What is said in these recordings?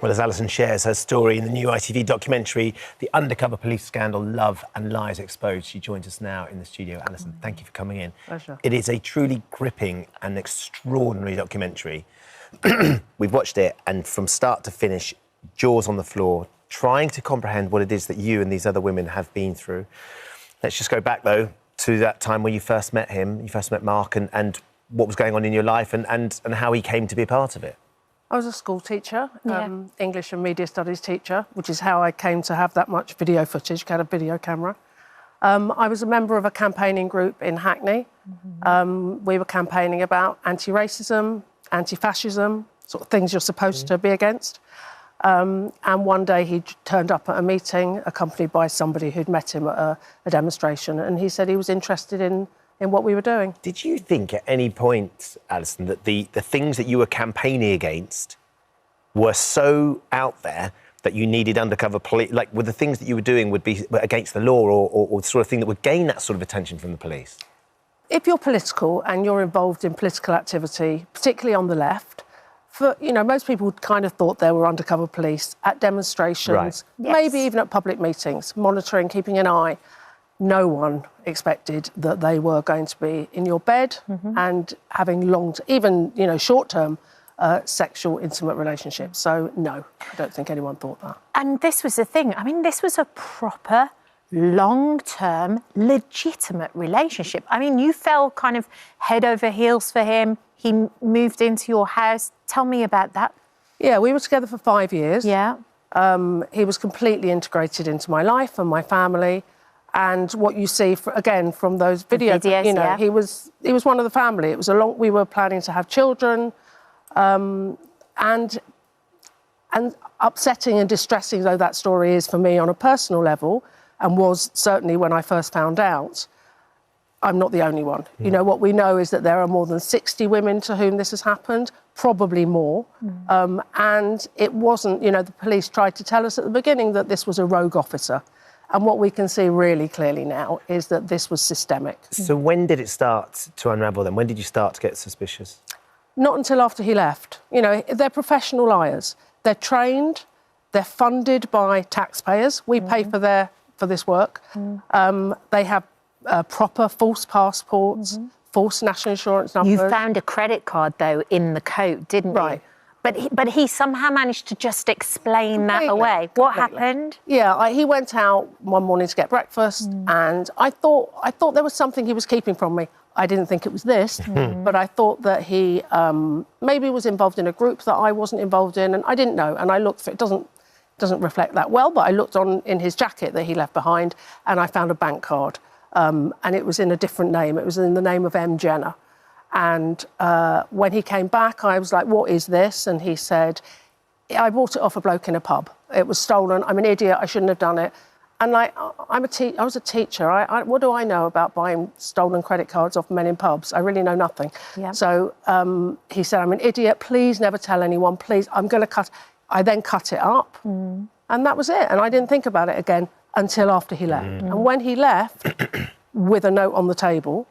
Well, as Alison shares her story in the new ITV documentary, The Undercover Police Scandal, Love and Lies Exposed, she joins us now in the studio. Alison, thank you for coming in. Pleasure. It is a truly gripping and extraordinary documentary. We've watched it, and from start to finish, jaws on the floor, trying to comprehend what it is that you and these other women have been through. Let's just go back, though, to that time when you first met him, you first met Mark, and what was going on in your life and how he came to be a part of it. I was a school teacher, English and Media Studies teacher, which is how I came to have that much video footage, had a video camera. I was a member of a campaigning group in Hackney. We were campaigning about anti-racism, anti-fascism, sort of things you're supposed to be against. And one day he turned up at a meeting accompanied by somebody who'd met him at a demonstration, and he said he was interested in what we were doing. Did you think at any point, Alison, that the things that you were campaigning against were so out there that you needed undercover police, like were the things that you were doing would be against the law or the sort of thing that would gain that sort of attention from the police? If you're political and you're involved in political activity, particularly on the left, most people kind of thought there were undercover police at demonstrations, maybe even at public meetings, monitoring, keeping an eye. No one expected that they were going to be in your bed and having short-term sexual, intimate relationships. So, no, I don't think anyone thought that. And this was the thing. I mean, this was a proper, long-term, legitimate relationship. I mean, you fell kind of head over heels for him. He moved into your house. Tell me about that. Yeah, we were together for 5 years. Yeah. He was completely integrated into my life and my family. And what you see, from those videos, he was one of the family. It was we were planning to have children, and upsetting and distressing though that story is for me on a personal level, and was certainly when I first found out, I'm not the only one. You know, what we know is that there are more than 60 women to whom this has happened, probably more. And it wasn't, the police tried to tell us at the beginning that this was a rogue officer. And what we can see really clearly now is that this was systemic. So when did it start to unravel then? When did you start to get suspicious? Not until after he left. They're professional liars. They're trained, they're funded by taxpayers. We pay for this work. They have proper false passports, false national insurance numbers. You found a credit card, though, in the coat, didn't you? Right. But he somehow managed to just explain that away. What happened? Yeah, he went out one morning to get breakfast, and I thought there was something he was keeping from me. I didn't think it was this, but I thought that he maybe was involved in a group that I wasn't involved in, and I didn't know. And I looked for it. Doesn't reflect that well, but I looked in his jacket that he left behind, and I found a bank card, and it was in a different name. It was in the name of M. Jenner. And when he came back, I was like, what is this? And he said, I bought it off a bloke in a pub. It was stolen. I'm an idiot. I shouldn't have done it. And I was a teacher. What do I know about buying stolen credit cards off men in pubs? I really know nothing. Yeah. So he said, I'm an idiot. Please never tell anyone. Please, I'm going to cut. I then cut it up. And that was it. And I didn't think about it again until after he left. And when he left, with a note on the table,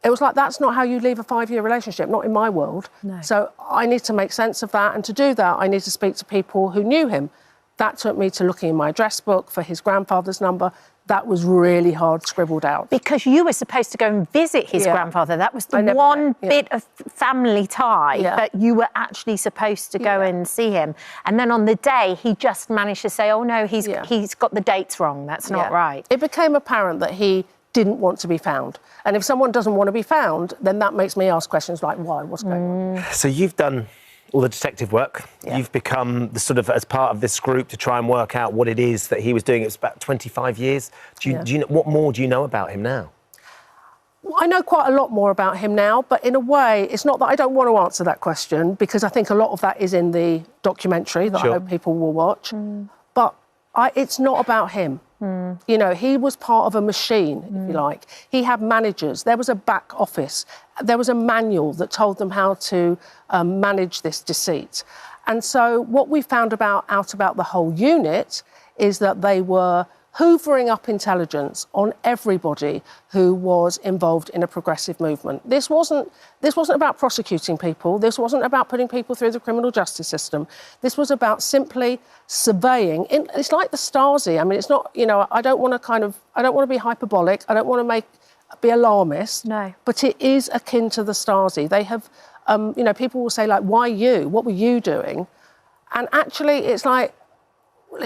it was like, that's not how you leave a 5-year relationship, not in my world. No. So I need to make sense of that. And to do that, I need to speak to people who knew him. That took me to looking in my address book for his grandfather's number. That was really hard scribbled out. Because you were supposed to go and visit his grandfather. That was the one bit of family tie that you were actually supposed to go and see him. And then on the day, he just managed to say, oh, no, he's got the dates wrong. That's not right. It became apparent that he didn't want to be found. And if someone doesn't want to be found, then that makes me ask questions like, why? What's going on? So you've done all the detective work. Yeah. You've become the sort of, as part of this group, to try and work out what it is that he was doing. It was about 25 years. Do you know, what more do you know about him now? Well, I know quite a lot more about him now, but in a way, it's not that I don't want to answer that question, because I think a lot of that is in the documentary that I hope people will watch. But it's not about him. He was part of a machine, if you like. He had managers. There was a back office. There was a manual that told them how to manage this deceit. And so what we found out about the whole unit is that they were hoovering up intelligence on everybody who was involved in a progressive movement. This wasn't about prosecuting people. This wasn't about putting people through the criminal justice system. This was about simply surveying. It's like the Stasi. I mean, it's not, you know, I don't want to be hyperbolic. I don't want to be alarmist. No. But it is akin to the Stasi. They have, you know, people will say, like, why you? What were you doing? And actually, it's like,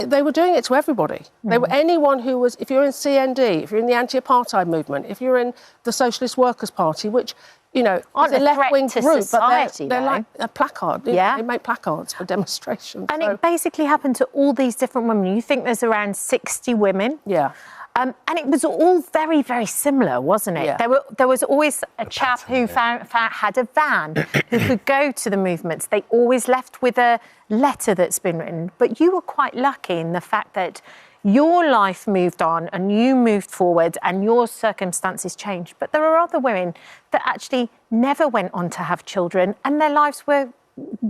they were doing it to everybody. They were anyone who was, if you're in CND, if you're in the anti-apartheid movement, if you're in the Socialist Workers' Party, which, you know, is a left-wing group, society, but they're like a placard. Yeah. They make placards for demonstrations. And it basically happened to all these different women. You think there's around 60 women. Yeah. And it was all very, very similar, wasn't it? Yeah. There was always a chap who had a van who could go to the movements. They always left with a letter that's been written. But you were quite lucky in the fact that your life moved on and you moved forward and your circumstances changed. But there are other women that actually never went on to have children and their lives were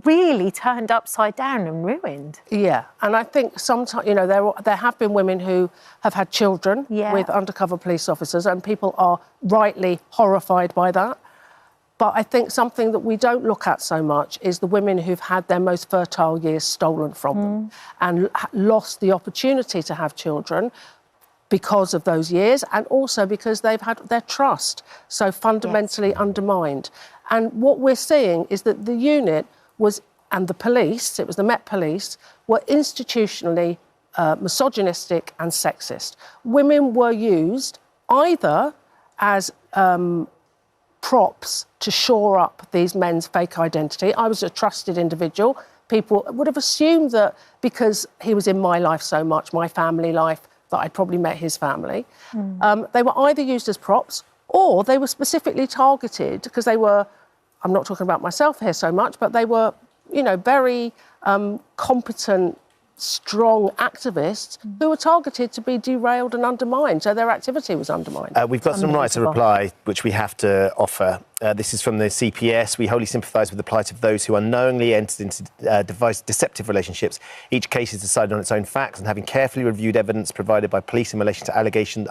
really turned upside down and ruined. Yeah, and I think sometimes, you know, there have been women who have had children with undercover police officers, and people are rightly horrified by that. But I think something that we don't look at so much is the women who've had their most fertile years stolen from them and lost the opportunity to have children because of those years, and also because they've had their trust so fundamentally undermined. And what we're seeing is that the unit and the police, it was the Met Police, were institutionally misogynistic and sexist. Women were used either as props to shore up these men's fake identity. I was a trusted individual. People would have assumed that because he was in my life so much, my family life, that I'd probably met his family. They were either used as props or they were specifically targeted because they were, I'm not talking about myself here so much, but they were, you know, very competent, strong activists who were targeted to be derailed and undermined. So their activity was undermined. We've got some right to reply, which we have to offer. This is from the CPS. We wholly sympathise with the plight of those who unknowingly entered into deceptive relationships. Each case is decided on its own facts, and having carefully reviewed evidence provided by police in relation to allegations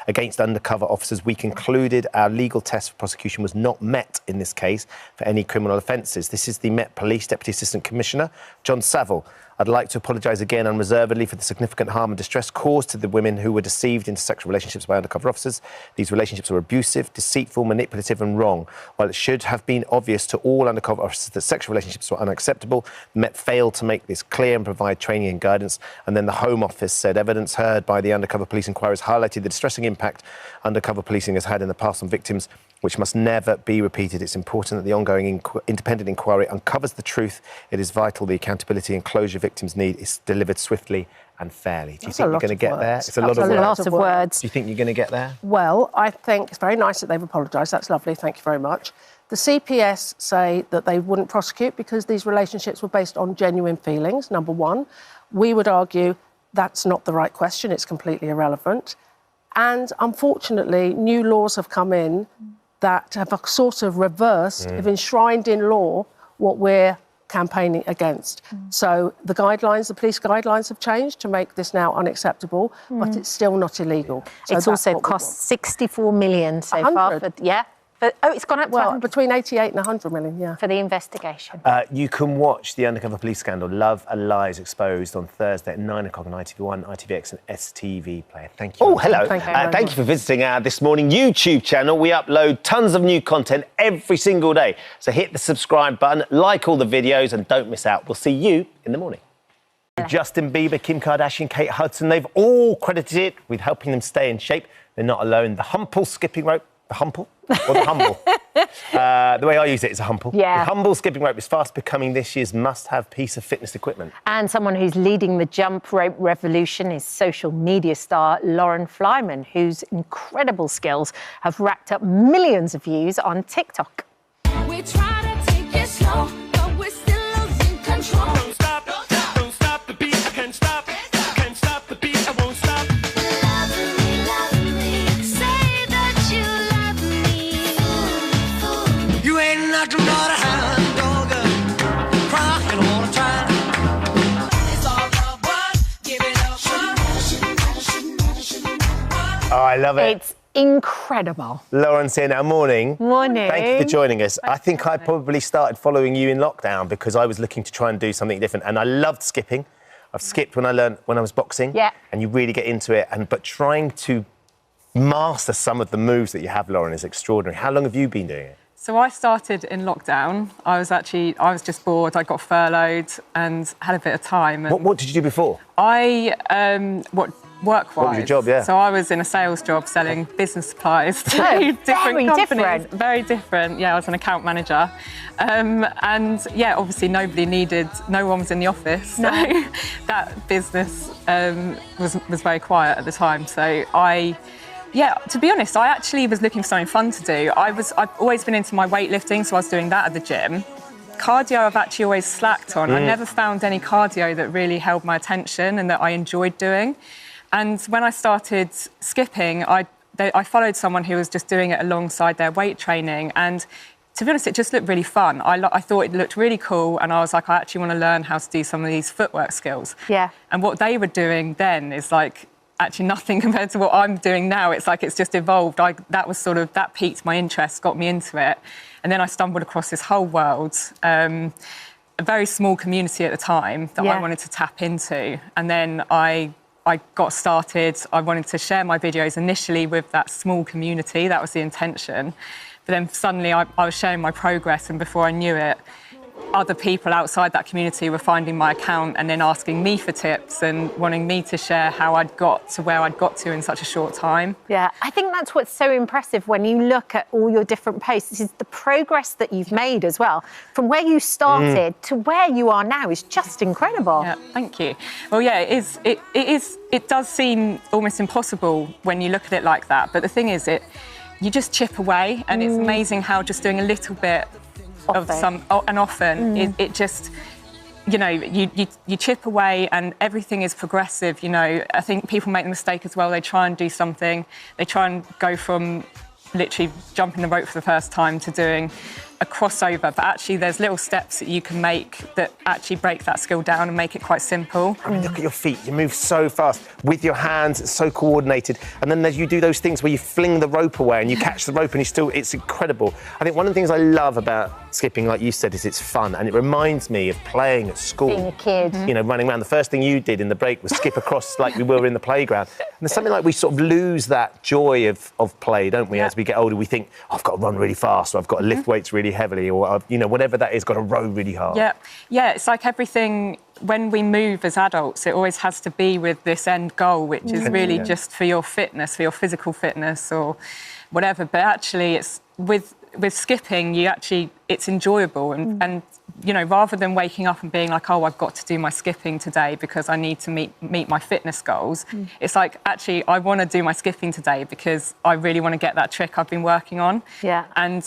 against undercover officers, we concluded our legal test for prosecution was not met in this case for any criminal offences. This is the Met Police Deputy Assistant Commissioner, John Saville. I'd like to apologise again unreservedly for the significant harm and distress caused to the women who were deceived into sexual relationships by undercover officers. These relationships were abusive, deceitful, manipulative and wrong. While it should have been obvious to all undercover officers that sexual relationships were unacceptable, the Met failed to make this clear and provide training and guidance. And then the Home Office said evidence heard by the undercover police inquiries highlighted the distressing impact undercover policing has had in the past on victims, which must never be repeated. It's important that the ongoing independent inquiry uncovers the truth. It is vital the accountability and closure victims need is delivered swiftly and fairly. Do you think you're going to get there? It's a lot of words. Do you think you're going to get there? Well, I think it's very nice that they've apologised. That's lovely. Thank you very much. The CPS say that they wouldn't prosecute because these relationships were based on genuine feelings, number one. We would argue that's not the right question. It's completely irrelevant. And unfortunately, new laws have come in that have sort of reversed, have enshrined in law what we're campaigning against. So the guidelines, the police guidelines have changed to make this now unacceptable, but it's still not illegal. So it's also cost 64 million so far. It's gone up to between 88 and 100 million, for the investigation. You can watch the undercover police scandal, Love and Lies Exposed, on Thursday at 9 o'clock on ITV1, ITVX and STV Player. Thank you. Oh, hello. Thank you for visiting our This Morning YouTube channel. We upload tons of new content every single day. So hit the subscribe button, like all the videos and don't miss out. We'll see you in the morning. Justin Bieber, Kim Kardashian, Kate Hudson, they've all credited it with helping them stay in shape. They're not alone. The Humble skipping rope. The Humble? Or the Humble? The way I use it is a Humble. Yeah. The Humble skipping rope is fast becoming this year's must-have piece of fitness equipment. And someone who's leading the jump rope revolution is social media star Lauren Flyman, whose incredible skills have racked up millions of views on TikTok. We try to take it slow, but we're still losing control. Don't stop the beat, I can't stop. Can't stop the beat, I won't stop. Love me, say that you love me. You ain't nothing but a hound dog, crying all the time. It's all love, what? Give it up, what? I love it. It's incredible. Lauren's here now. Morning. Morning. Thank you for joining us. I think I probably started following you in lockdown because I was looking to try and do something different, and I loved skipping. I've skipped when I was boxing. Yeah. And you really get into it, but trying to master some of the moves that you have, Lauren, is extraordinary. How long have you been doing it? So I started in lockdown. I was just bored. I got furloughed and had a bit of time. And What did you do before? Work-wise. What was your job, yeah? So I was in a sales job selling business supplies to Oh, different very companies. different. Very different. Yeah, I was an account manager. And yeah, obviously no one was in the office. So that business was very quiet at the time. So to be honest, I actually was looking for something fun to do. I've always been into my weightlifting, so I was doing that at the gym. Cardio I've actually always slacked on. I never found any cardio that really held my attention and that I enjoyed doing. And when I started skipping, I followed someone who was just doing it alongside their weight training. And to be honest, it just looked really fun. I thought it looked really cool. And I was like, I actually want to learn how to do some of these footwork skills. Yeah. And what they were doing then is like, actually nothing compared to what I'm doing now. It's like it's just evolved. That piqued my interest, got me into it. And then I stumbled across this whole world, a very small community at the time that I wanted to tap into. And then I got started. I wanted to share my videos initially with that small community. That was the intention. But then suddenly I was sharing my progress, and before I knew it, other people outside that community were finding my account and then asking me for tips and wanting me to share how I'd got to where I'd got to in such a short time. Yeah, I think that's what's so impressive when you look at all your different posts, is the progress that you've made as well. From where you started to where you are now is just incredible. Yeah, thank you. Well, yeah, it does seem almost impossible when you look at it like that. But the thing is, you just chip away, and it's amazing how just doing a little bit often it just, you chip away and everything is progressive. I think people make the mistake as well. They try and do something, they try and go from literally jumping the rope for the first time to doing a crossover, but actually there's little steps that you can make that actually break that skill down and make it quite simple. I mean, look at your feet. You move so fast with your hands. It's so coordinated. And then you do those things where you fling the rope away and you catch the rope and it's incredible. I think one of the things I love about skipping, like you said, is it's fun. And it reminds me of playing at school. Being a kid. Running around. The first thing you did in the break was skip across like we were in the playground. And there's something like we sort of lose that joy of play, don't we? As we get older, we think, I've got to run really fast, or I've got to lift weights really heavily, or whatever that is, got to row really hard. Yeah, it's like everything. When we move as adults, it always has to be with this end goal, which is really just for your fitness, for your physical fitness or whatever. But actually, it's with skipping, it's enjoyable, and rather than waking up and being like, oh, I've got to do my skipping today because I need to meet my fitness goals. It's like, actually, I want to do my skipping today because I really want to get that trick I've been working on. Yeah. And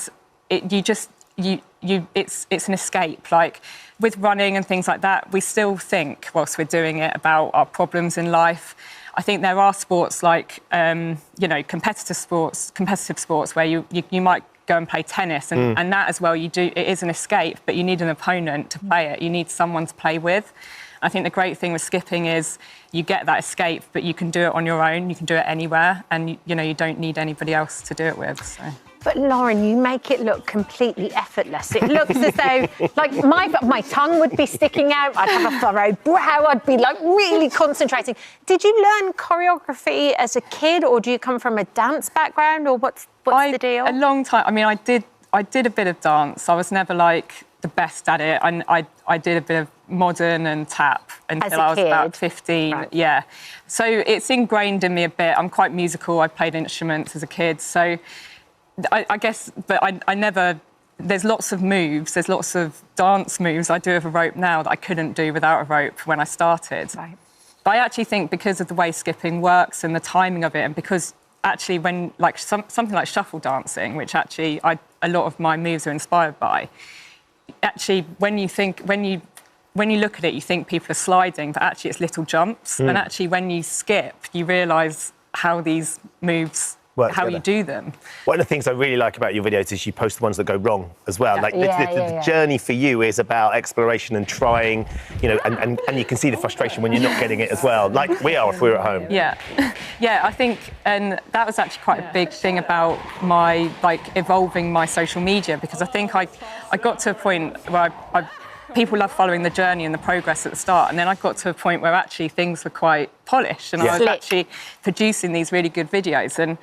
it's an escape. Like with running and things like that, we still think whilst we're doing it about our problems in life. I think there are sports like, competitive sports where you might go and play tennis and that as well, it is an escape, but you need an opponent to play it. You need someone to play with. I think the great thing with skipping is you get that escape, but you can do it on your own. You can do it anywhere, and you don't need anybody else to do it with. So. But Lauren, you make it look completely effortless. It looks as though, like, my tongue would be sticking out. I'd have a furrowed brow. I'd be like really concentrating. Did you learn choreography as a kid, or do you come from a dance background, or what's the deal? A long time. I mean, I did a bit of dance. I was never like the best at it. I did a bit of modern and tap until I was about 15. Right. Yeah. So it's ingrained in me a bit. I'm quite musical. I played instruments as a kid. So I guess, but I never, there's lots of moves, there's lots of dance moves I do with a rope now that I couldn't do without a rope when I started. Right. But I actually think because of the way skipping works and the timing of it, and because actually when, like something like shuffle dancing, which actually a lot of my moves are inspired by, actually when you look at it, you think people are sliding, but actually it's little jumps. And actually when you skip, you realise how these moves Work how together. you do them. One of the things I really like about your videos is you post the ones that go wrong as well. Yeah. Like Yeah, the journey for you is about exploration and trying, you know, and you can see the frustration when you're not getting it as well, like we are if we're at home. Yeah, yeah, I think, and that was actually quite a big thing about my, like, evolving my social media, because I think I got to a point where people love following the journey and the progress at the start, and then I got to a point where actually things were quite polished, and I was actually producing these really good videos, and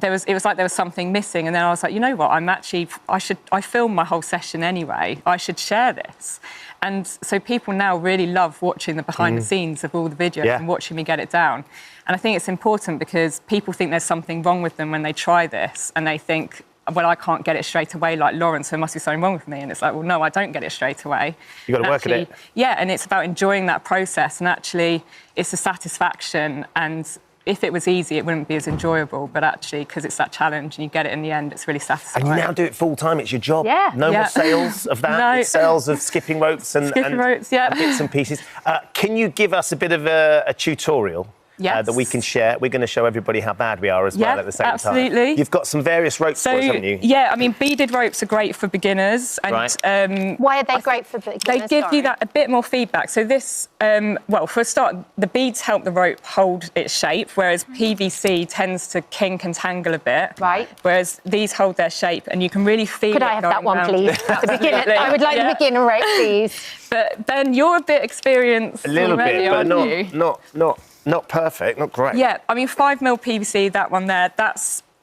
it was like there was something missing, and then I was like, you know what, I filmed my whole session anyway, I should share this. And so people now really love watching the behind the scenes of all the videos and watching me get it down. And I think it's important because people think there's something wrong with them when they try this, and they think, well, I can't get it straight away like Lauren, so there must be something wrong with me. And it's like, well, no, I don't get it straight away. You've got to work at it. Yeah, and it's about enjoying that process, and actually it's a satisfaction, and if it was easy, it wouldn't be as enjoyable, but actually, because it's that challenge and you get it in the end, it's really satisfying. And you now do it full time, it's your job. Yeah. No more sales of that. No. It's sales of skipping ropes and bits and pieces. Can you give us a bit of a tutorial? Yes. That we can share. We're going to show everybody how bad we are as well at the same time. Absolutely. You've got some various ropes for us, haven't you? Yeah, I mean, beaded ropes are great for beginners. And, Why are they great for beginners? They give you that a bit more feedback. So this, well, for a start, the beads help the rope hold its shape, whereas PVC tends to kink and tangle a bit. Right. Whereas these hold their shape, and you can really feel Could it I have that going one, round. please? The beginner. I would like the beginner rope, please. But Ben, you're a bit experienced. A little already, bit, but aren't you? not perfect, not great. Yeah, I mean, 5mm PVC, that one there,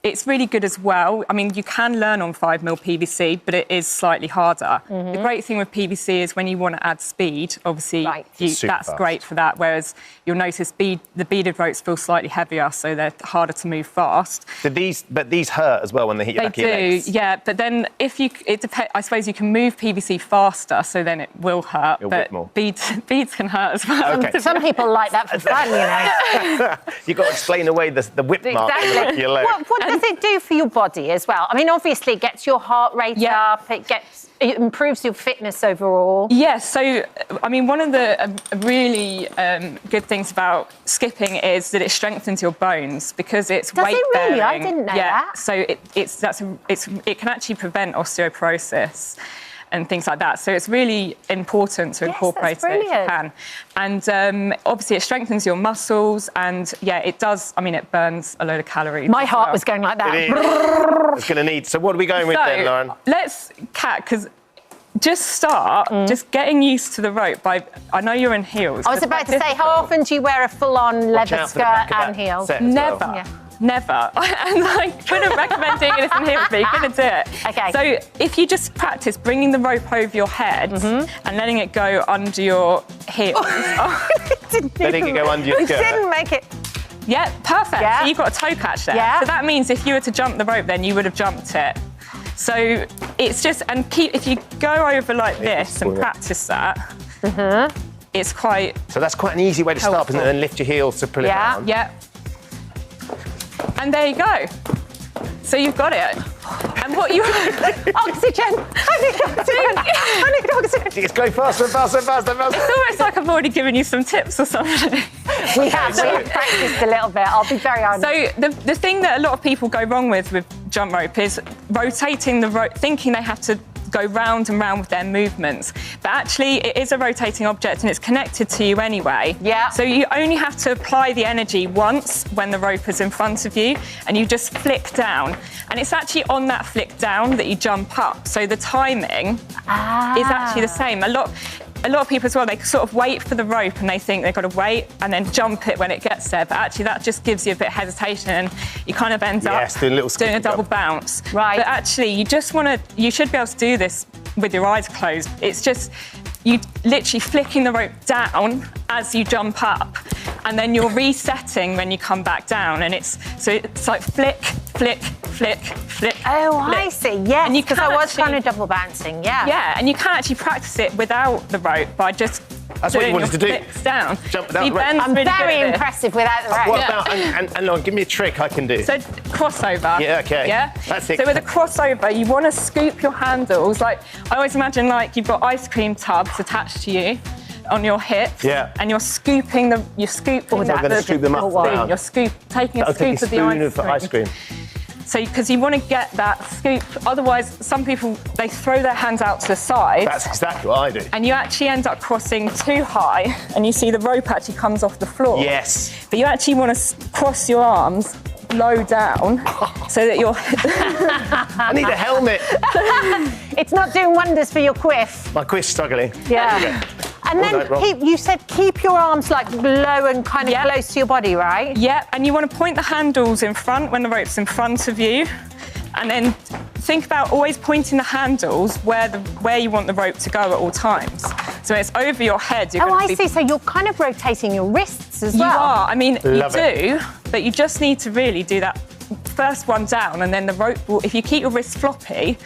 it's really good as well. I mean, you can learn on 5mm PVC, but it is slightly harder. The great thing with PVC is when you want to add speed, obviously, that's fast. great for that. Whereas you'll notice the beaded ropes feel slightly heavier, so they're harder to move fast. But these hurt as well when they hit your back of your legs. Yeah. But then I suppose you can move PVC faster, so then it will hurt. It'll but whip more. beads can hurt as well. Okay. Some people like that for fun, you know. You've got to explain away the whip mark on the back of your leg. What does it do for your body as well? I mean, obviously, it gets your heart rate up. It improves your fitness overall. Yes, so, I mean, one of the really good things about skipping is that it strengthens your bones because it's weight bearing. Does it really? I didn't know that. So it can actually prevent osteoporosis and things like that. So it's really important to incorporate it if you can. And obviously it strengthens your muscles, and it does, I mean, it burns a load of calories. My heart was going like that. It's going to need. So what are we going with then, Lauren? Let's, Kat, because just start just getting used to the rope I know you're in heels. I was about to say, how often do you wear a full-on leather skirt and heels? Never. Yeah. Never. And I couldn't recommend doing this in heels, but you're going to do it. Okay. So if you just practice bringing the rope over your head and letting it go under your heels. Letting it go under your skirt. Didn't make it. Yeah, perfect. Yeah. So you've got a toe catch there. Yeah. So that means if you were to jump the rope, then you would have jumped it. So it's just, and if you go over like this and practice that, it's quite. So that's quite an easy way to start, isn't it? And lift your heels to pull it down. Yeah. And there you go. So you've got it. And what you Oxygen. I need oxygen. I need oxygen. It's going faster and faster and faster and faster. It's almost like I've already given you some tips or something. We have practiced a little bit. I'll be very honest. So the thing that a lot of people go wrong with jump rope is rotating the rope, thinking they have to go round and round with their movements. But actually, it is a rotating object and it's connected to you anyway. Yeah. So you only have to apply the energy once when the rope is in front of you, and you just flick down. And it's actually on that flick down that you jump up. So the timing is actually the same. A lot of people as well, they sort of wait for the rope and they think they've got to wait and then jump it when it gets there. But actually that just gives you a bit of hesitation and you kind of end up doing a double bounce. Right. But actually you should be able to do this with your eyes closed. It's just, you literally flicking the rope down as you jump up, and then you're resetting when you come back down. And it's like flick, flick, flick, flick. Oh, flick. I see. Yes, And you because can I was actually- kind of double bouncing. Yeah. Yeah, and you can actually practice it without the rope by just That's what you doing wanted your to do. flicks down. Jump without See, the rope. Ben's I'm really good very at this. impressive without the rope. What about, and Lauren, give me a trick I can do. So crossover. Yeah, okay. Yeah. That's it. So with a crossover, you want to scoop your handles. Like I always imagine, like you've got ice cream tubs attached to you on your hips. Yeah. And you're scooping I'm gonna scoop them up spoon. down. You're taking a I'll scoop take a of the spoon of ice cream. So, because you want to get that scoop, otherwise some people, they throw their hands out to the side. That's exactly what I do. And you actually end up crossing too high, and you see the rope actually comes off the floor. Yes. But you actually want to cross your arms low down so that you're... I need a helmet. It's not doing wonders for your quiff. My quiff's struggling. Yeah. And then you said keep your arms like low and kind of close to your body, right? Yeah, and you want to point the handles in front when the rope's in front of you. And then think about always pointing the handles where you want the rope to go at all times. So it's over your head. See. So you're kind of rotating your wrists as well. You are. I mean, Love you it. do, but you just need to really do that first one down, and then the rope will, if you keep your wrists floppy,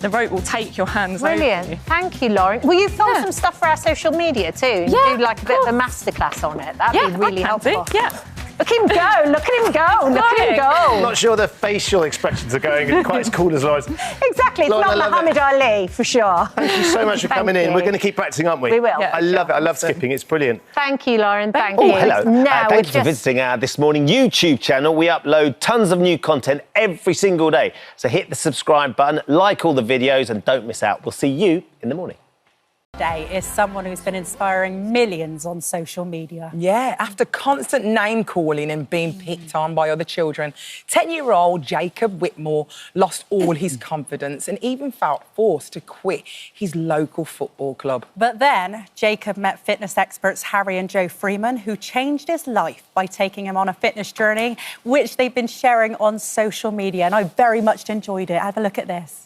the rope will take your hands Brilliant. over you. Thank you, Lauren. Will you film some stuff for our social media too? And do like a bit of a masterclass on it? That'd be really helpful. Yeah. Look at him go, look at him go, look at him I'm go. not sure the facial expressions are going quite as cool as Lauren's. Exactly, it's Lauren, I not love Muhammad Ali, for sure. Thank you so much for coming in. We're going to keep practicing, aren't we? We will. I love it. I love skipping. It's brilliant. Thank you, Lauren, thank you. Oh, hello. Now Thank you for visiting our This Morning YouTube channel. We upload tons of new content every single day. So hit the subscribe button, like all the videos, and don't miss out. We'll see you in the morning. Day is someone who's been inspiring millions on social media. Yeah, after constant name calling and being picked on by other children, 10-year-old Jacob Whitmore lost all his confidence and even felt forced to quit his local football club. But then Jacob met fitness experts Harry and Joe Freeman, who changed his life by taking him on a fitness journey, which they've been sharing on social media. And I very much enjoyed it. Have a look at this.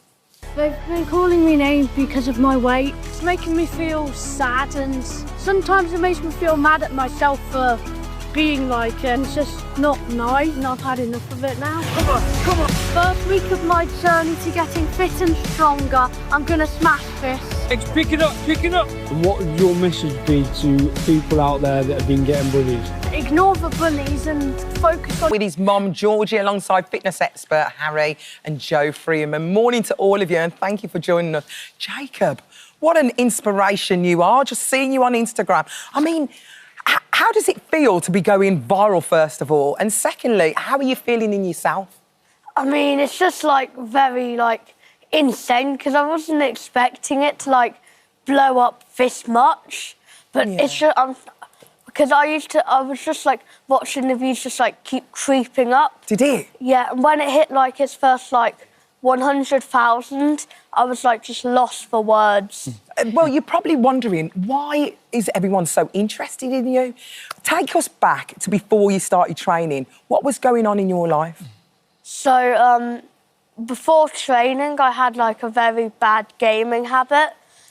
They've been calling me names because of my weight. It's making me feel sad, and sometimes it makes me feel mad at myself for being like, and it's just not nice, and I've had enough of it now. Come on, come on. First week of my journey to getting fit and stronger, I'm gonna smash this. Pick it up, pick it up. What would your message be to people out there that have been getting bullied? Ignore the bullies and focus on... With his mum, Georgie, alongside fitness expert Harry and Joe Freeman. Morning to all of you, and thank you for joining us. Jacob, what an inspiration you are, just seeing you on Instagram. I mean, how does it feel to be going viral, first of all? And secondly, how are you feeling in yourself? I mean, it's just, like, very, like, insane, because I wasn't expecting it to, like, blow up this much. But it's just... because I was just, like, watching the views just, like, keep creeping up. Did it? Yeah, and when it hit, like, its first, like, 100,000, I was, like, just lost for words. Well, you're probably wondering, why is everyone so interested in you? Take us back to before you started training. What was going on in your life? So, before training, I had, like, a very bad gaming habit,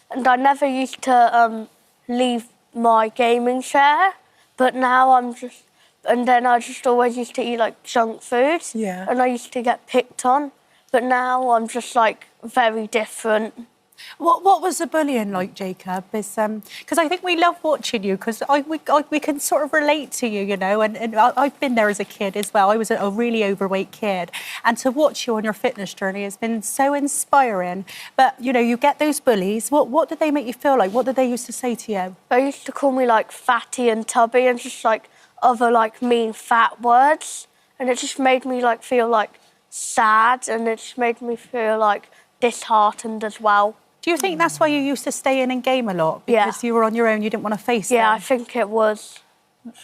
and I never used to leave my gaming chair, but now I'm just... And then I just always used to eat, like, junk food. Yeah. And I used to get picked on, but now I'm just, like, very different. What was the bullying like, Jacob? Because I think we love watching you, because we can sort of relate to you, you know, and I've been there as a kid as well. I was a really overweight kid, and to watch you on your fitness journey has been so inspiring. But, you know, you get those bullies. What did they make you feel like? What did they used to say to you? They used to call me, like, fatty and tubby and just, like, other, like, mean fat words. And it just made me, like, feel, like, sad, and it just made me feel, like, disheartened as well. Do you think that's why you used to stay in and game a lot? Because you were on your own, you didn't want to face them? Yeah, I think it was.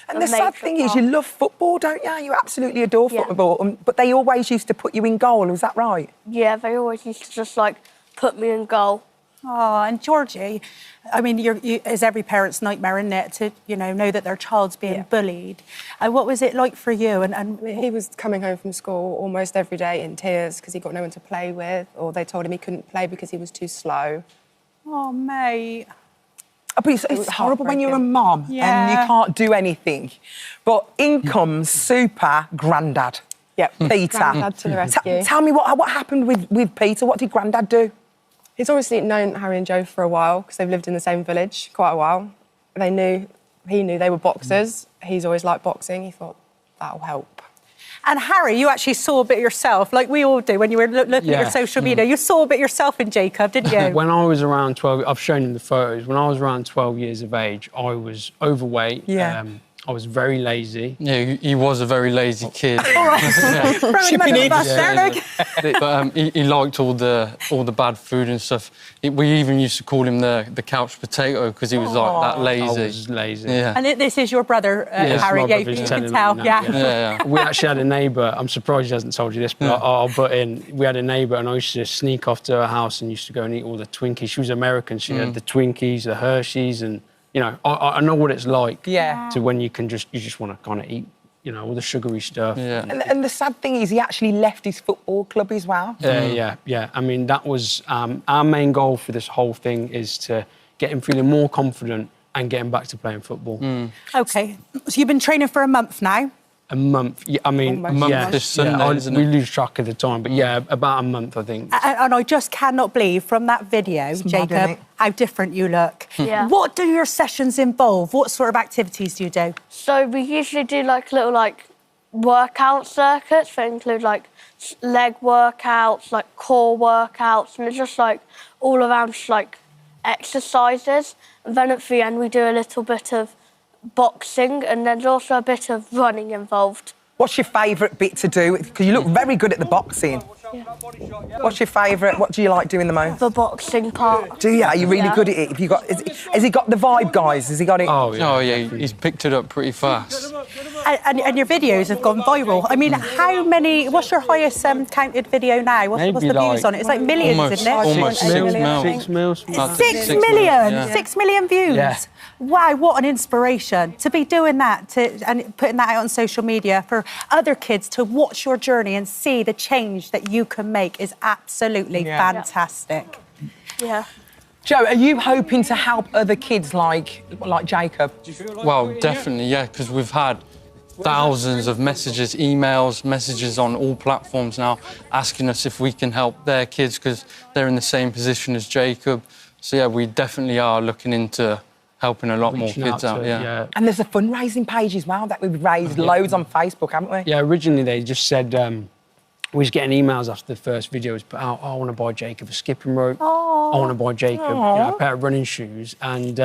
And the sad thing is, you love football, don't you? You absolutely adore football. But they always used to put you in goal, is that right? Yeah, they always used to just, like, put me in goal. Oh, and Georgie, I mean, it's every parent's nightmare, isn't it, to, you know that their child's being bullied. What was it like for you? And he was coming home from school almost every day in tears because he got no one to play with, or they told him he couldn't play because he was too slow. Oh, mate. But it's horrible when you're a mum and you can't do anything. But in comes super granddad. Yep. Peter. Granddad to the rescue. Tell me what happened with Peter. What did granddad do? He's obviously known Harry and Joe for a while because they've lived in the same village quite a while. He knew they were boxers. He's always liked boxing. He thought that'll help. And Harry, you actually saw a bit of yourself, like we all do when you were looking at your social media. You saw a bit yourself in Jacob, didn't you? When I was around 12, I've shown him the photos. When I was around 12 years of age, I was overweight. Yeah. I was very lazy. Yeah, he was a very lazy kid. Chipping in. But he liked all the bad food and stuff. We even used to call him the couch potato because he was like that lazy. I was lazy. Yeah. And this is your brother, Harry. my Yeah, brother's you telling can me tell. now, Yeah. We actually had a neighbour. I'm surprised he hasn't told you this, but I'll butt in. We had a neighbour, and I used to sneak off to her house and used to go and eat all the Twinkies. She was American. She had the Twinkies, the Hershey's, and you know, I know what it's like. To when you just want to kind of eat, you know, all the sugary stuff. Yeah. And the sad thing is, he actually left his football club as well. Yeah. I mean, that was our main goal for this whole thing, is to get him feeling more confident and get him back to playing football. Okay, so you've been training for a month now. A month. Yeah, I mean, a month this Sunday, isn't it? We lose track of the time, but yeah, about a month, I think. And I just cannot believe from that video, mad, isn't Jacob, it? how different you look. Yeah. What do your sessions involve? What sort of activities do you do? So we usually do like little like workout circuits that include like leg workouts, like core workouts, and it's just like all around just like exercises. And then at the end we do a little bit of boxing, and there's also a bit of running involved. What's your favourite bit to do? Because you look very good at the boxing. What's your favourite? What do you like doing the most? The boxing part. Do you? Are you really good at it? Have you got? Has he got the vibe, guys? Has he got it? Oh yeah, he's picked it up pretty fast. And your videos have gone viral. I mean, how many? What's your highest counted video now? What's the views on it? It's like millions, isn't it? Almost 6 mil. 6 mil. 6 million. Yeah. 6 million views. Yeah. Wow, what an inspiration to be doing that and putting that out on social media for other kids to watch your journey and see the change that you can make is absolutely fantastic. Yeah. Joe, are you hoping to help other kids like Jacob? Well, definitely, yeah, because we've had thousands of messages, emails, messages on all platforms now asking us if we can help their kids because they're in the same position as Jacob. So, yeah, we definitely are looking into helping a lot more kids out, yeah. And there's a fundraising page as well that we've raised loads on Facebook, haven't we? Yeah, originally they just said, we was getting emails after the first video was put out, I want to buy Jacob a skipping rope. I want to buy Jacob a pair of running shoes. And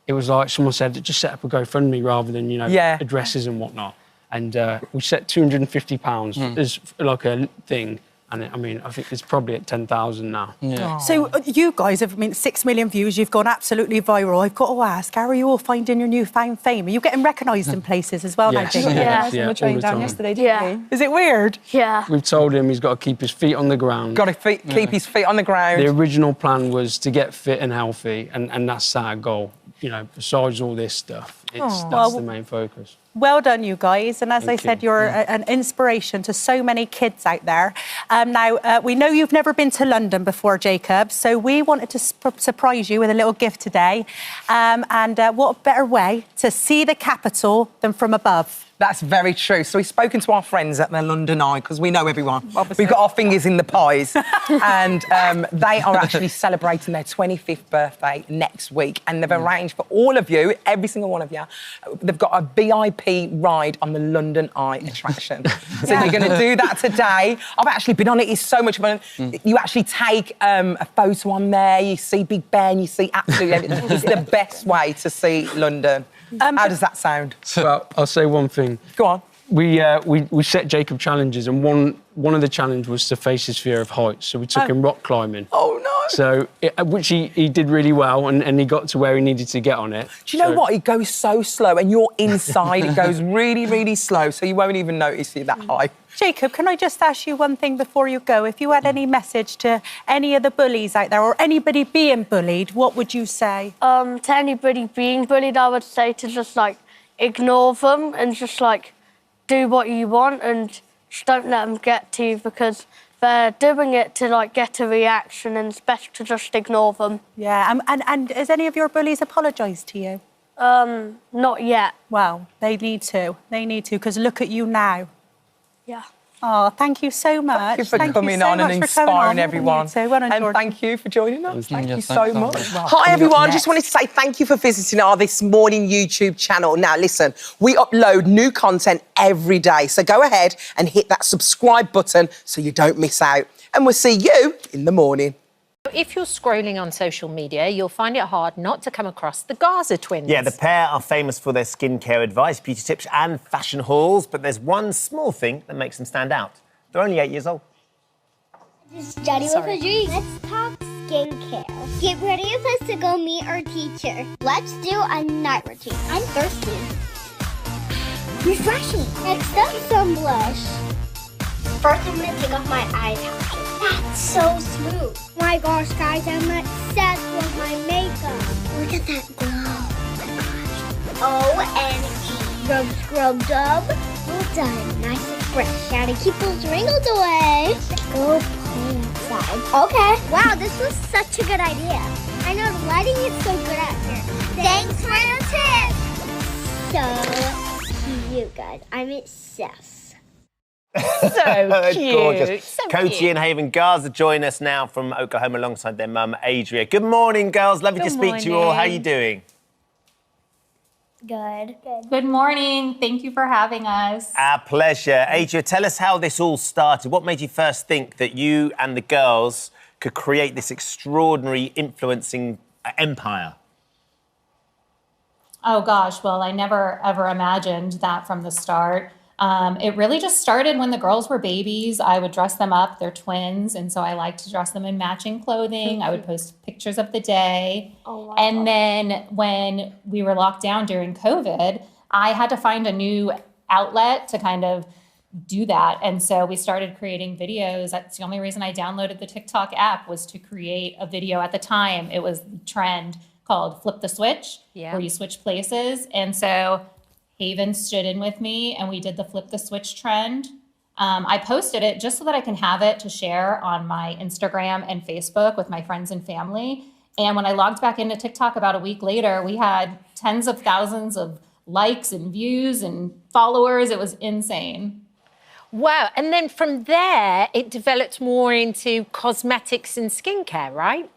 it was like someone said, just set up a GoFundMe rather than, addresses and whatnot. And we set £250 as like a thing. And I mean, I think it's probably at 10,000 now. Yeah. So you guys have 6 million views. You've gone absolutely viral. I've got to ask, how are you all finding your newfound fame? Are you getting recognised in places as well now, Jacob? On the train down yesterday, didn't you? Is it weird? Yeah. We've told him he's got to keep his feet on the ground. Got to keep his feet on the ground. The original plan was to get fit and healthy, and that's our goal. You know, besides all this stuff, that's the main focus. Well done, you guys. And as I said, you're an inspiration to so many kids out there. Now, we know you've never been to London before, Jacob, so we wanted to surprise you with a little gift today. And what better way to see the capital than from above? That's very true. So we've spoken to our friends at the London Eye, because we know everyone. Obviously. We've got our fingers in the pies. And they are actually celebrating their 25th birthday next week. And they've arranged for all of you, every single one of you, they've got a VIP ride on the London Eye attraction. So you're going to do that today. I've actually been on it. It's so much fun. You actually take a photo on there. You see Big Ben. You see absolutely everything. It's the best way to see London. How does that sound? Well, I'll say one thing. Go on. We set Jacob challenges, and one of the challenges was to face his fear of heights. So we took him rock climbing. Oh no! So which he did really well, and he got to where he needed to get on it. Do you know what? It goes so slow, and you're inside. It goes really, really slow, so you won't even notice you're that high. Jacob, can I just ask you one thing before you go? If you had any message to any of the bullies out there or anybody being bullied, what would you say? To anybody being bullied, I would say to just like ignore them and just like do what you want and just don't let them get to you because they're doing it to like get a reaction and it's best to just ignore them. Yeah, and has any of your bullies apologised to you? Not yet. Well, they need to. They need to, because look at you now. Yeah. Oh, thank you so much. Thank you for coming on and inspiring everyone. And thank you for joining us. Thank you so much. Hi, everyone. Just wanted to say thank you for visiting our This Morning YouTube channel. Now, listen, we upload new content every day. So go ahead and hit that subscribe button so you don't miss out. And we'll see you in the morning. If you're scrolling on social media, you'll find it hard not to come across the Gaza twins. Yeah, the pair are famous for their skincare advice, beauty tips and fashion hauls, but there's one small thing that makes them stand out. They're only 8 years old. Study with a dream. Let's talk skincare. Get ready with us to go meet our teacher. Let's do a night routine. I'm thirsty. Refreshing. Next up, some blush. First, I'm gonna take off my eye patch. That's so smooth. My gosh, guys, I'm obsessed with my makeup. Look at that glow. Oh my gosh. OMG. Rub, scrub, dub. Well done. Nice and fresh. Gotta keep those wrinkles away. Go play outside. Okay. Wow, this was such a good idea. I know the lighting is so good out here. Thanks for the tip. So cute, guys. I'm obsessed. So cute. Gorgeous. So Cody cute. and Haven Garza join us now from Oklahoma alongside their mum, Adria. Good morning, girls. Lovely to Good speak to you all. How are you morning. doing? Good. Good morning. Thank you for having us. Our pleasure. Adria, tell us how this all started. What made you first think that you and the girls could create this extraordinary influencing empire? Oh gosh, well, I never ever imagined that from the start. It really just started when the girls were babies. I would dress them up, they're twins, and so I liked to dress them in matching clothing. I would post pictures of the day. Oh, wow. And then when we were locked down during COVID, I had to find a new outlet to kind of do that. And so we started creating videos. That's the only reason I downloaded the TikTok app, was to create a video. At the time, it was the trend called Flip the Switch, where you switch places. And so Haven stood in with me and we did the Flip the Switch trend. I posted it just so that I can have it to share on my Instagram and Facebook with my friends and family. And when I logged back into TikTok about a week later, we had tens of thousands of likes and views and followers. It was insane. Wow. And then from there, it developed more into cosmetics and skincare, right?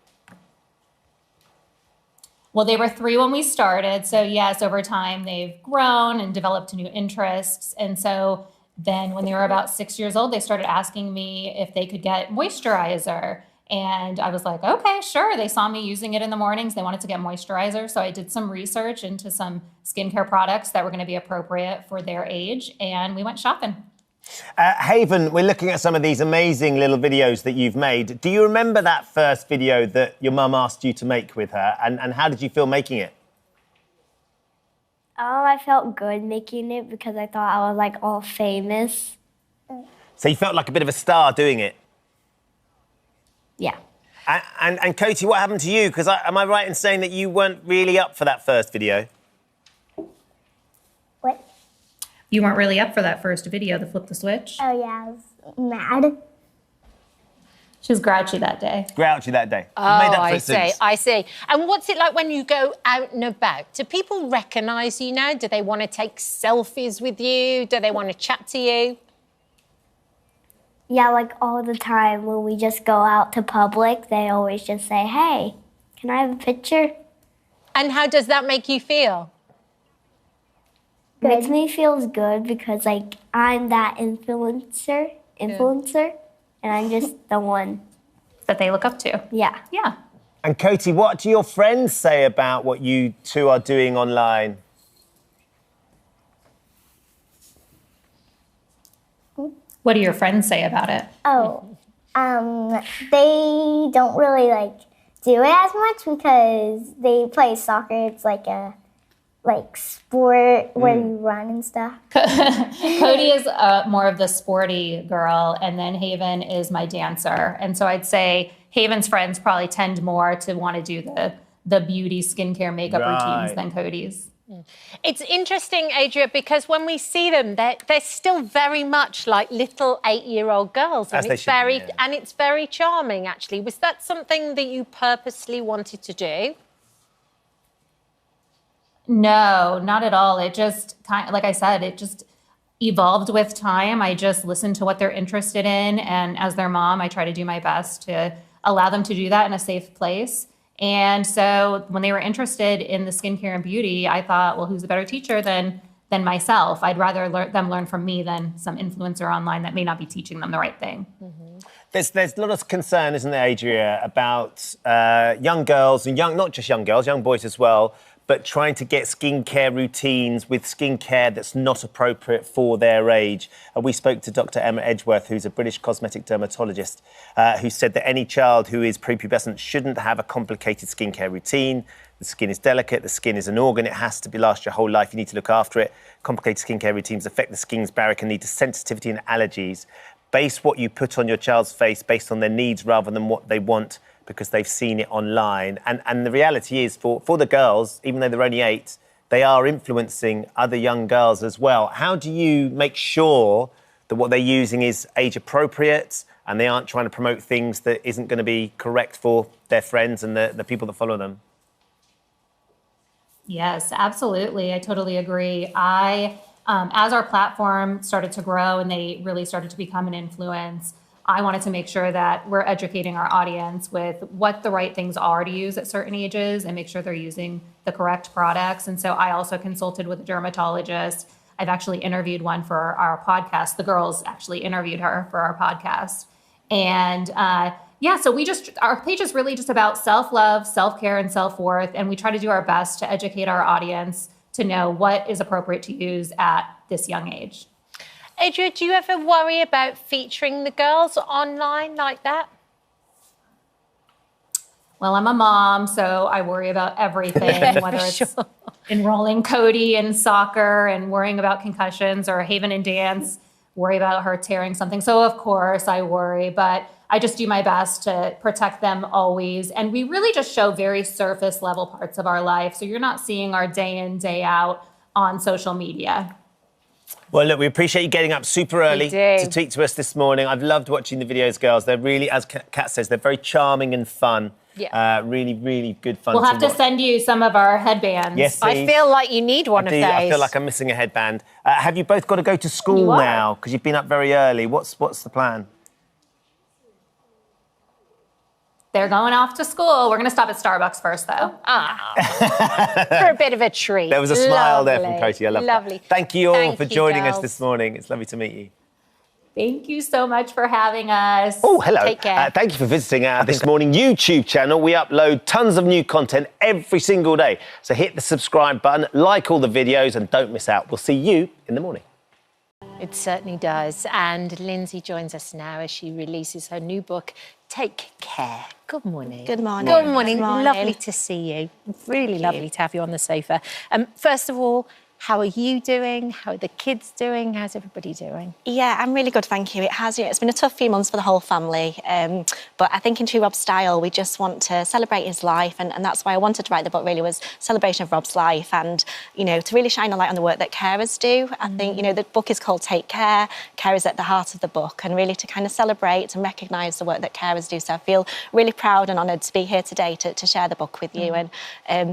Well, they were 3 when we started. So yes, over time they've grown and developed new interests. And so then when they were about 6 years old, they started asking me if they could get moisturizer. And I was like, okay, sure. They saw me using it in the mornings. They wanted to get moisturizer. So I did some research into some skincare products that were going to be appropriate for their age. And we went shopping. Haven, we're looking at some of these amazing little videos that you've made. Do you remember that first video that your mum asked you to make with her? And how did you feel making it? Oh, I felt good making it because I thought I was like all famous. So you felt like a bit of a star doing it? Yeah. And Cody, what happened to you? Because am I right in saying that you weren't really up for that first video? What? You weren't really up for that first video, the Flip the Switch? Oh, yeah, I was mad. She was grouchy that day. Grouchy that day. Oh, You made up for I it see, since. I see. And what's it like when you go out and about? Do people recognise you now? Do they want to take selfies with you? Do they want to chat to you? Yeah, like all the time when we just go out to public, they always just say, hey, can I have a picture? And how does that make you feel? Makes me feel good because like I'm that influencer, and I'm just the one that they look up to. Yeah. Yeah. And Cody, what do your friends say about what you two are doing online? What do your friends say about it? Oh, they don't really like do it as much because they play soccer. It's like a sport where you run and stuff. Cody is more of the sporty girl, and then Haven is my dancer. And so I'd say Haven's friends probably tend more to want to do the beauty, skincare, makeup routines than Cody's. It's interesting, Adria, because when we see them, they're still very much like little 8-year-old girls, and it's very charming. Actually, was that something that you purposely wanted to do? No, not at all. It just kind of, like I said, it just evolved with time. I just listened to what they're interested in, and as their mom, I try to do my best to allow them to do that in a safe place. And so when they were interested in the skincare and beauty, I thought, well, who's a better teacher than myself? I'd rather them learn from me than some influencer online that may not be teaching them the right thing. Mm-hmm. There's a lot of concern, isn't there, Adria, about young girls and not just young girls, young boys as well, but trying to get skincare routines with skincare that's not appropriate for their age. And we spoke to Dr. Emma Edgeworth, who's a British cosmetic dermatologist, who said that any child who is prepubescent shouldn't have a complicated skincare routine. The skin is delicate, the skin is an organ, it has to last your whole life, you need to look after it. Complicated skincare routines affect the skin's barrier, can lead to sensitivity and allergies. Base what you put on your child's face based on their needs rather than what they want, because they've seen it online. And the reality is, for the girls, even though they're only 8, they are influencing other young girls as well. How do you make sure that what they're using is age appropriate and they aren't trying to promote things that isn't going to be correct for their friends and the people that follow them? Yes, absolutely. I totally agree. As our platform started to grow and they really started to become an influence, I wanted to make sure that we're educating our audience with what the right things are to use at certain ages and make sure they're using the correct products. And so I also consulted with a dermatologist. I've actually interviewed one for our podcast. The girls actually interviewed her for our podcast. And so our page is really just about self-love, self-care, and self-worth. And we try to do our best to educate our audience to know what is appropriate to use at this young age. Adria, do you ever worry about featuring the girls online like that? Well, I'm a mom, so I worry about everything, whether it's enrolling Cody in soccer and worrying about concussions, or Haven in dance, worry about her tearing something. So, of course, I worry, but I just do my best to protect them always. And we really just show very surface level parts of our life. So you're not seeing our day in, day out on social media. Well, look, we appreciate you getting up super early to speak to us this morning. I've loved watching the videos, girls. They're really, as Kat says, they're very charming and fun. Yeah. Really, really good fun. We'll have to send you some of our headbands. Yes, please. I feel like you need one of those. I feel like I'm missing a headband. Have you both got to go to school now? Because you've been up very early. What's the plan? They're going off to school. We're going to stop at Starbucks first, though. For a bit of a treat. There was a smile there from Cody. I love Lovely. that. Thank you all for joining us this morning. It's lovely to meet you. Thank you so much for having us. Oh, hello. Take care. Thank you for visiting our This Morning YouTube channel. We upload tons of new content every single day. So hit the subscribe button, like all the videos, and don't miss out. We'll see you in the morning. It certainly does. And Lindsay joins us now as she releases her new book, Take Care. Good morning. Good morning. Good morning. Good morning. Lovely to see you. Really lovely to have you on the sofa. First of all, how are you doing? How are the kids doing? How's everybody doing? Yeah, I'm really good, thank you. It's been a tough few months for the whole family. But I think in true Rob style, we just want to celebrate his life. And that's why I wanted to write the book, really, was celebration of Rob's life. And, to really shine a light on the work that carers do. I think, the book is called Take Care. Care is at the heart of the book. And really to kind of celebrate and recognise the work that carers do. So I feel really proud and honoured to be here today to share the book with you.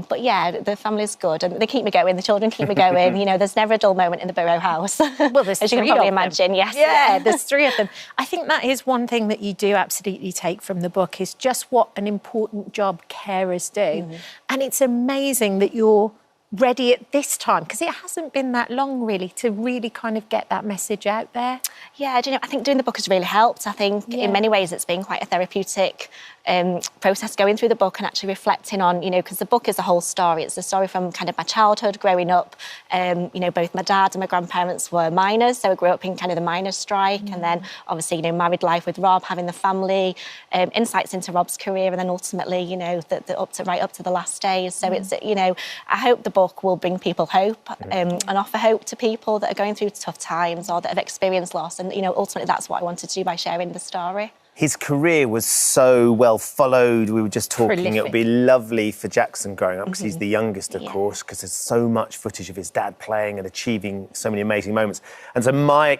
But yeah, the family's good. And they keep me going. The children keep me going. There's never a dull moment in the Burrow house. Well, there's as you can probably imagine, yes. Yeah, there's 3 of them. I think that is one thing that you do absolutely take from the book, is just what an important job carers do. And it's amazing that you're ready at this time, because it hasn't been that long, really, to really kind of get that message out there. Yeah, I think doing the book has really helped. I think in many ways it's been quite a therapeutic process going through the book and actually reflecting on, because the book is a whole story. It's a story from kind of my childhood growing up. Both my dad and my grandparents were miners, so I grew up in kind of the miners' strike, and then obviously, married life with Rob, having the family, insights into Rob's career, and then ultimately, right up to the last days. So it's, I hope the book will bring people hope and offer hope to people that are going through tough times or that have experienced loss. And, ultimately that's what I wanted to do by sharing the story. His career was so well followed. We were just talking. Prolific. It would be lovely for Jackson growing up, because he's the youngest, of course, because there's so much footage of his dad playing and achieving so many amazing moments. And so my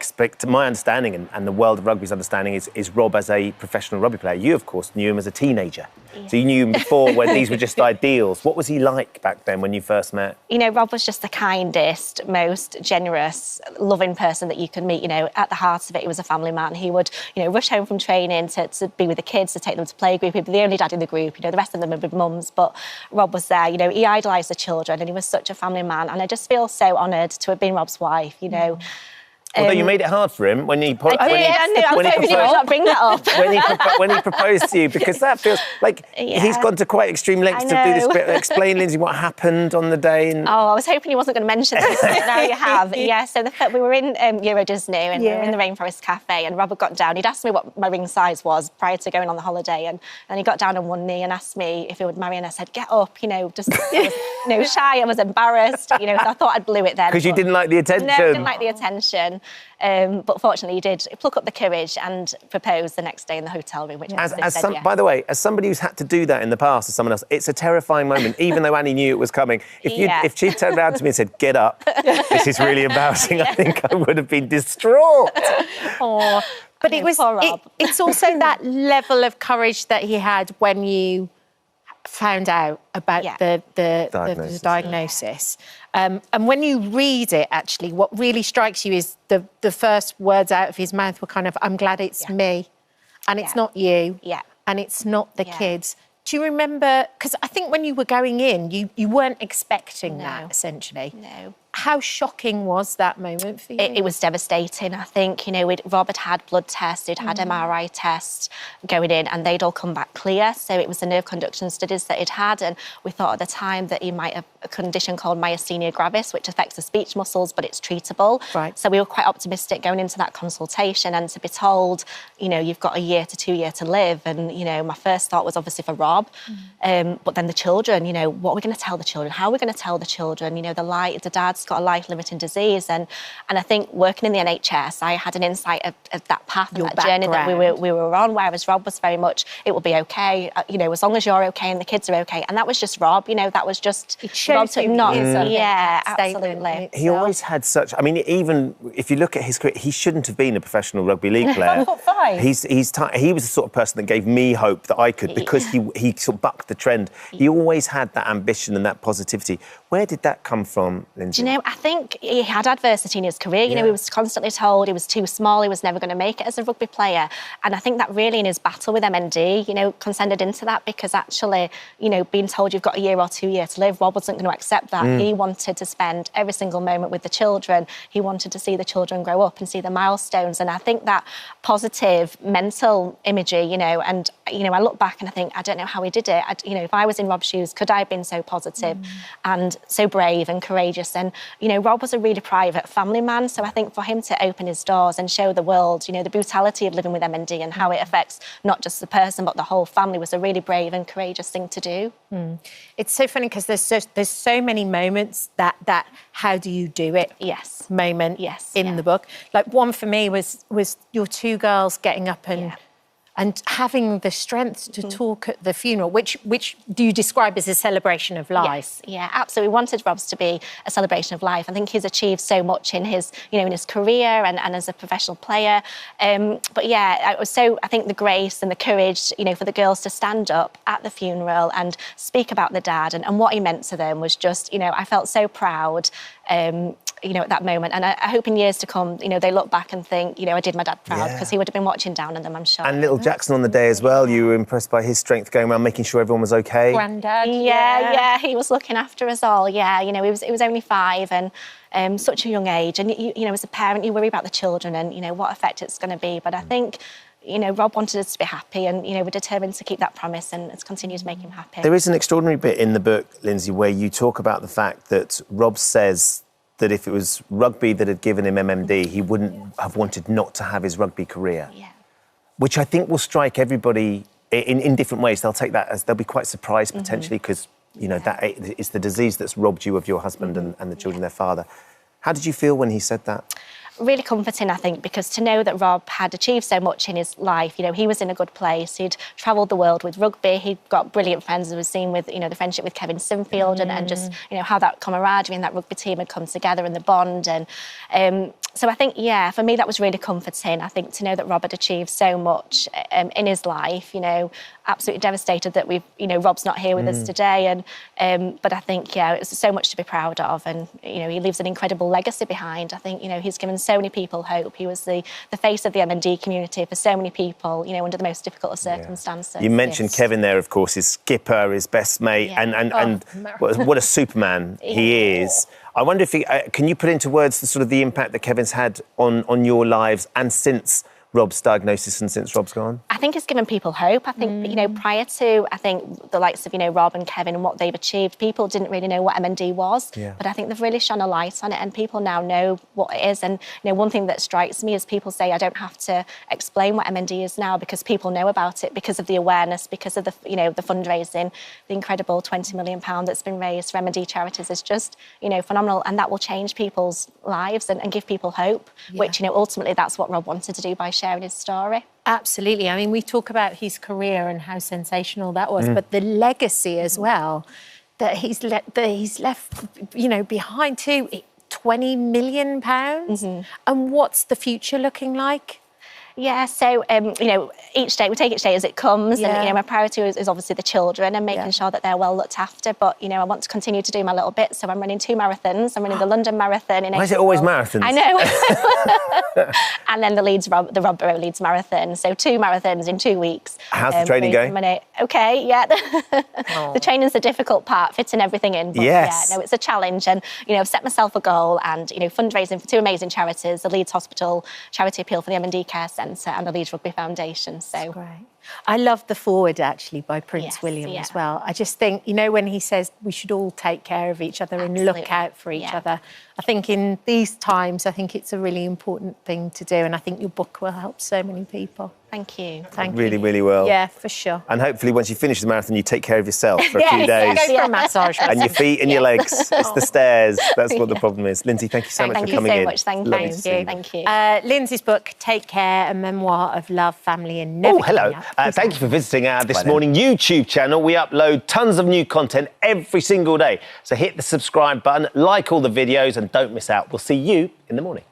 understanding and the world of rugby's understanding is Rob as a professional rugby player. You, of course, knew him as a teenager. Yeah. So you knew him before when these were just ideals. What was he like back then when you first met? Rob was just the kindest, most generous, loving person that you could meet. At the heart of it, he was a family man. He would, rush home from training to be with the kids, to take them to playgroup. He'd be the only dad in the group. The rest of them were with mums, but Rob was there. He idolised the children, and he was such a family man. And I just feel so honoured to have been Rob's wife. Although you made it hard for him when he I knew. I was hoping he would not bring that up. when he proposed to you, because that feels like he's gone to quite extreme lengths to do this bit. Explain, Lindsay, what happened on the day. And... Oh, I was hoping he wasn't going to mention this, but now you have. Yeah, so we were in Euro Disney and we were in the Rainforest Cafe, and Robert got down. He'd asked me what my ring size was prior to going on the holiday, and then he got down on one knee and asked me if he would marry, and I said, get up, just I was, shy, I was embarrassed, so I thought I'd blew it then. Because you didn't like the attention. No, I didn't like the attention. But fortunately, he did pluck up the courage and propose the next day in the hotel room, which by the way, as somebody who's had to do that in the past to someone else, it's a terrifying moment, even though Annie knew it was coming. If she turned around to me and said, get up, this is really embarrassing, I think I would have been distraught. Oh, but it's also that level of courage that he had when you found out about the diagnosis. And when you read it, actually, what really strikes you is the first words out of his mouth were kind of, I'm glad it's me, and it's not you, and it's not the kids. Do you remember, because I think when you were going in, you weren't expecting that, essentially. No. How shocking was that moment for you? It was devastating. I think, Robert had blood tests, he'd had MRI tests going in, and they'd all come back clear. So it was the nerve conduction studies that he'd had, and we thought at the time that he might have a condition called myasthenia gravis, which affects the speech muscles, but it's treatable. Right. So we were quite optimistic going into that consultation, and to be told, you've got a year to 2 years to live, and, my first thought was obviously for Rob, but then the children, what are we going to tell the children? How are we going to tell the children? The dad's got a life-limiting disease, and I think working in the NHS, I had an insight of that path and that journey that we were on, whereas Rob was very much, it will be okay, as long as you're okay and the kids are okay, and that was just Rob, that was just Rob to not, absolutely. He always had such, even if you look at his career, he shouldn't have been a professional rugby league player. He was the sort of person that gave me hope that I could, because he sort of bucked the trend. He always had that ambition and that positivity. Where did that come from, Lindsay? Do you know, I think he had adversity in his career. He was constantly told he was too small, he was never going to make it as a rugby player. And I think that really in his battle with MND, consented into that, because actually, being told you've got a year or 2 years to live, Rob wasn't going to accept that. He wanted to spend every single moment with the children. He wanted to see the children grow up and see the milestones. And I think that positive mental imagery, and, I look back and I think, I don't know how he did it. If I was in Rob's shoes, could I have been so positive and so brave and courageous? And, Rob was a really private family man. So I think for him to open his doors and show the world, the brutality of living with MND and how it affects not just the person, but the whole family, was a really brave and courageous thing to do. It's so funny because there's so many moments that how do you do it? Moment in the book. Like one for me was your two girls getting up and having the strength to talk at the funeral, which do you describe as a celebration of life? Yes, absolutely. We wanted Rob's to be a celebration of life. I think he's achieved so much in his, in his career and as a professional player. But it was I think the grace and the courage, for the girls to stand up at the funeral and speak about the dad and what he meant to them was just, I felt so proud. At that moment. And I hope in years to come, they look back and think, I did my dad proud, because he would have been watching down on them, I'm sure. And little Jackson on the day as well, you were impressed by his strength going around, making sure everyone was okay? Granddad. Yeah, he was looking after us all. Yeah, he was only 5 and such a young age. And, as a parent, you worry about the children and, what effect it's going to be. But I think, Rob wanted us to be happy and, we're determined to keep that promise and continue to make him happy. There is an extraordinary bit in the book, Lindsay, where you talk about the fact that Rob says that if it was rugby that had given him MMD, he wouldn't have wanted not to have his rugby career. Yeah. Which I think will strike everybody in different ways. They'll take that as they'll be quite surprised potentially because, that it's the disease that's robbed you of your husband and the children, their father. How did you feel when he said that? Really comforting, I think, because to know that Rob had achieved so much in his life, he was in a good place. He'd travelled the world with rugby. He'd got brilliant friends, as we've seen with, the friendship with Kevin Sinfield and just, how that camaraderie and that rugby team had come together and the bond. And so I think, for me, that was really comforting. I think to know that Rob had achieved so much in his life, absolutely devastated that Rob's not here with us today. And but I think, it's so much to be proud of. And, he leaves an incredible legacy behind. I think, he's given so many people hope. He was the face of the M&D community for so many people, you know, under the most difficult of circumstances. You mentioned Kevin there, of course, his skipper, his best mate, and what a Superman he is. I wonder if can you put into words the impact that Kevin's had on your lives and since Rob's diagnosis and since Rob's gone? I think it's given people hope. I think, you know, prior to, I think, the likes of, you know, Rob and Kevin and what they've achieved, people didn't really know what M&D was. Yeah. But I think they've really shone a light on it and people now know what it is. And, you know, one thing that strikes me is people say, I don't have to explain what M&D is now because people know about it, because of the awareness, because of the, you know, the fundraising, the incredible £20 million that's been raised for M&D charities is just, you know, phenomenal. And that will change people's lives and give people hope, which, you know, ultimately that's what Rob wanted to do by sharing his story. Absolutely. I mean, we talk about his career and how sensational that was, but the legacy as well that he's left, you know, behind too. £20 million. And what's the future looking like? Yeah, so, you know, each day, we take each day as it comes. And, you know, my priority is obviously the children and making sure that they're well looked after. But, you know, I want to continue to do my little bit. So I'm running 2 marathons. I'm running the London Marathon in April. Why is it always marathons? I know. And then the Rob Borough Leeds Marathon. So 2 marathons in 2 weeks. How's the training going? Okay, yeah. The training's the difficult part, fitting everything in. But yeah, no, it's a challenge. And, you know, I've set myself a goal and, you know, fundraising for 2 amazing charities, the Leeds Hospital Charity Appeal for the M&D Care Centre and the Leeds Rugby Foundation. So that's great. I love the forward actually by Prince William as well. I just think, you know, when he says we should all take care of each other and look out for each other, I think in these times, I think it's a really important thing to do. And I think your book will help so many people. Thank you. Thank really, you. really will. Yeah, for sure. And hopefully once you finish the marathon, you take care of yourself for a few days. Go for a massage. And your feet and your legs. It's the stairs. That's what the problem is. Lindsay, thank you so much for coming in. Thank you so much. Thank you. Lindsay's book, Take Care, a memoir of love, family and never giving up. Thank you for visiting our This Morning YouTube channel. We upload tons of new content every single day. So hit the subscribe button, like all the videos and don't miss out. We'll see you in the morning.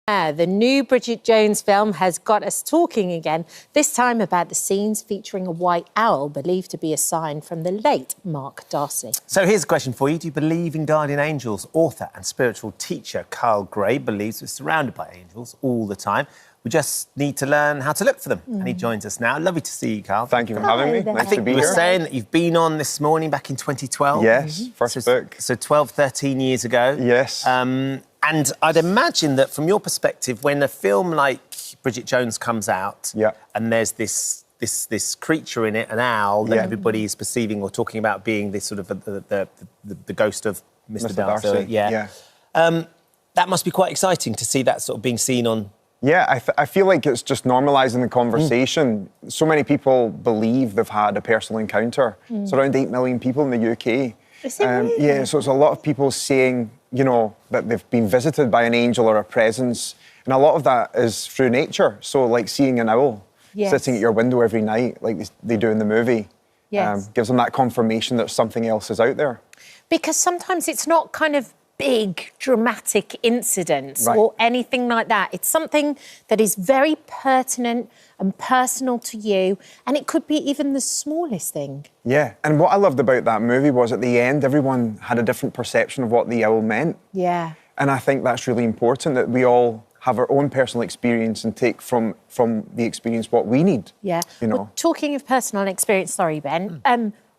The new Bridget Jones film has got us talking again, this time about the scenes featuring a white owl believed to be a sign from the late Mark Darcy. So here's a question for you. Do you believe in guardian angels? Author and spiritual teacher Carl Gray believes we're surrounded by angels all the time. We just need to learn how to look for them. And he joins us now. Lovely to see you, Carl. Thank you for having me. Nice to be here. You were saying that you've been on This Morning back in 2012. Yes, first book. So 12, 13 years ago. Yes. And I'd imagine that from your perspective, when a film like Bridget Jones comes out and there's this creature in it, an owl, that everybody is perceiving or talking about being this sort of the ghost of Mr. Darcy. That must be quite exciting to see that sort of being seen on... Yeah, I feel like it's just normalising the conversation. So many people believe they've had a personal encounter. It's around 8 million people in the UK. Is it really? Yeah, so it's a lot of people saying, you know, that they've been visited by an angel or a presence. And a lot of that is through nature. So like seeing an owl sitting at your window every night, like they do in the movie, gives them that confirmation that something else is out there. Because sometimes it's not kind of big, dramatic incidents or anything like that. It's something that is very pertinent and personal to you, and it could be even the smallest thing. Yeah, and what I loved about that movie was at the end, everyone had a different perception of what the owl meant. Yeah. And I think that's really important, that we all have our own personal experience and take from the experience what we need. Yeah. You know. Well, talking of personal experience, sorry, Ben,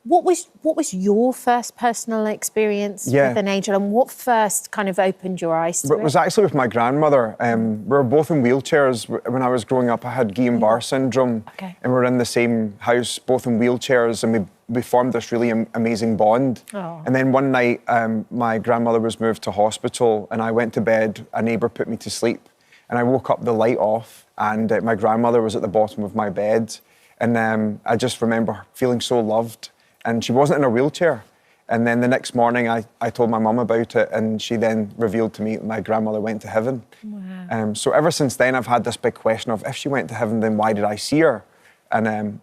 what was your first personal experience with an angel, and what first kind of opened your eyes to it? It was actually with my grandmother. We were both in wheelchairs. When I was growing up, I had Guillain-Barré syndrome, and we were in the same house, both in wheelchairs, and we formed this really amazing bond. Oh. And then one night, my grandmother was moved to hospital, and I went to bed. A neighbour put me to sleep, and I woke up, the light off, and my grandmother was at the bottom of my bed, and I just remember feeling so loved. And she wasn't in a wheelchair. And then the next morning, I told my mum about it, and she then revealed to me that my grandmother went to heaven. Wow. So ever since then, I've had this big question of, if she went to heaven, then why did I see her? And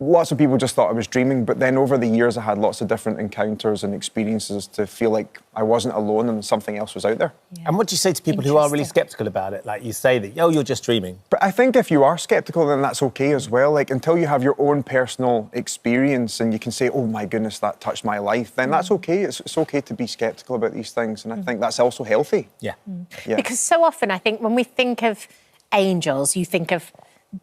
lots of people just thought I was dreaming, but then over the years I had lots of different encounters and experiences to feel like I wasn't alone and something else was out there. Yeah. And what do you say to people who are really sceptical about it? Like you say that, oh, you're just dreaming. But I think if you are sceptical, then that's okay as well. Like until you have your own personal experience and you can say, oh my goodness, that touched my life, then that's okay. It's okay to be sceptical about these things. And I think that's also healthy. Yeah. Yeah. Because so often I think when we think of angels, you think of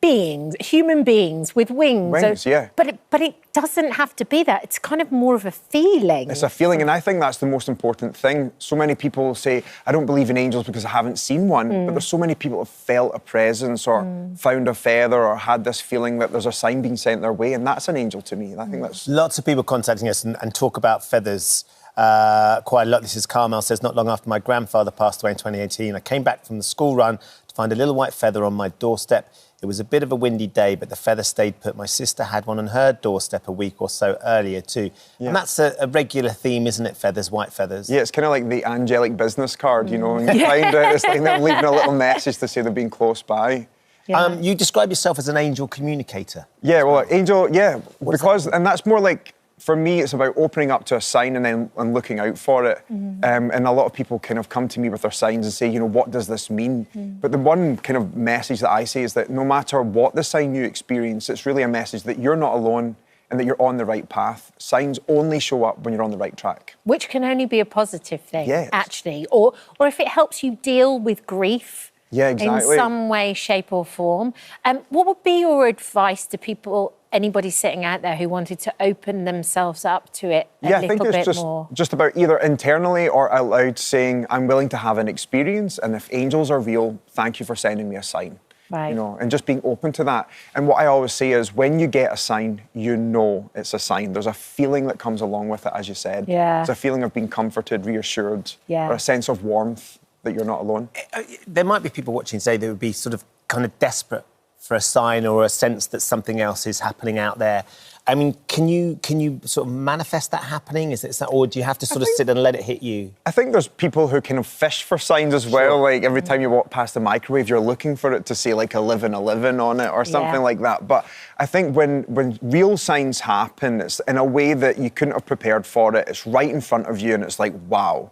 beings, human beings with wings. Wings, yeah. But it doesn't have to be that. It's kind of more of a feeling. It's a feeling, and I think that's the most important thing. So many people say, I don't believe in angels because I haven't seen one, but there's so many people who have felt a presence or found a feather or had this feeling that there's a sign being sent their way, and that's an angel to me. I think that's... Lots of people contacting us and talk about feathers quite a lot. This is Carmel says, not long after my grandfather passed away in 2018, I came back from the school run to find a little white feather on my doorstep. It was a bit of a windy day, but the feather stayed put. My sister had one on her doorstep a week or so earlier too. Yeah. And that's a regular theme, isn't it? Feathers, white feathers. Yeah, it's kind of like the angelic business card, you know, and you find it, it's like them leaving a little message to say they're being close by. Yeah. You describe yourself as an angel communicator. Yeah, well, angel, yeah, because, and that's more like, for me, it's about opening up to a sign and looking out for it. And a lot of people kind of come to me with their signs and say, you know, what does this mean? But the one kind of message that I say is that no matter what the sign you experience, it's really a message that you're not alone and that you're on the right path. Signs only show up when you're on the right track. Which can only be a positive thing, yes. actually. Or if it helps you deal with grief. Yeah, exactly. In some way, shape or form. What would be your advice to people, anybody sitting out there who wanted to open themselves up to it a little bit more? Yeah, I think it's just about either internally or out loud saying, I'm willing to have an experience, and if angels are real, thank you for sending me a sign. Right. You know, and just being open to that. And what I always say is, when you get a sign, you know it's a sign. There's a feeling that comes along with it, as you said. Yeah. It's a feeling of being comforted, reassured, or a sense of warmth that you're not alone. There might be people watching today that would be sort of kind of desperate for a sign or a sense that something else is happening out there. I mean, can you sort of manifest that happening? Is it, or do you have to sort of sit and let it hit you? I think there's people who kind of fish for signs as well. Like every time you walk past the microwave, you're looking for it to say like 1111 on it or something like that. But I think when real signs happen, it's in a way that you couldn't have prepared for it. It's right in front of you and it's like, wow.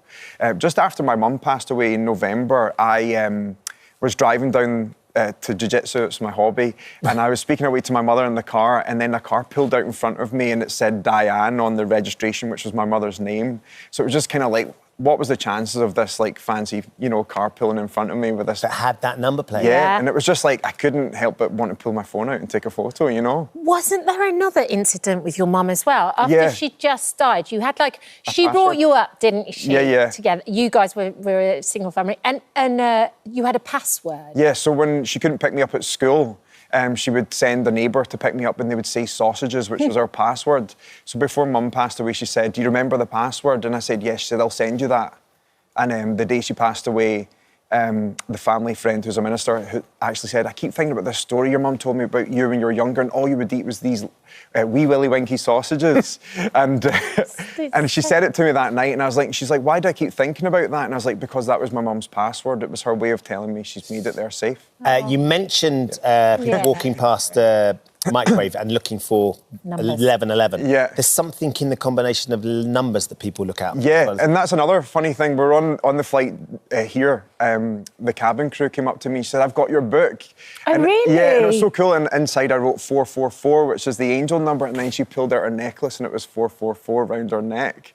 Just after my mum passed away in November, I was driving down to jiu-jitsu, it's my hobby, and I was speaking away to my mother in the car, and then a car pulled out in front of me and it said Diane on the registration, which was my mother's name. So it was just kind of like, what was the chances of this like fancy, you know, car pulling in front of me with this? That had that number plate. Yeah, and it was just like, I couldn't help but want to pull my phone out and take a photo, you know? Wasn't there another incident with your mum as well? After she just died, you had like, she brought you up, didn't she? Yeah. Together. You guys were a single family, and you had a password. Yeah, so when she couldn't pick me up at school, she would send a neighbour to pick me up and they would say sausages, which was our password. So before Mum passed away, she said, do you remember the password? And I said, yes. She said, I'll send you that. And the day she passed away, the family friend who's a minister who actually said, I keep thinking about this story your mum told me about you when you were younger and all you would eat was these wee Willy Winky sausages. and she said it to me that night and I was like, she's like, why do I keep thinking about that? And I was like, because that was my mum's password. It was her way of telling me she's made it there safe. You mentioned people walking past microwave and looking for 1111. Yeah. There's something in the combination of numbers that people look out for. Yeah, and that's another funny thing. We're on the flight here. The cabin crew came up to me and said, I've got your book. Oh, really? Yeah, and it was so cool. And inside I wrote 444, which is the angel number. And then she pulled out her necklace and it was 444 around her neck.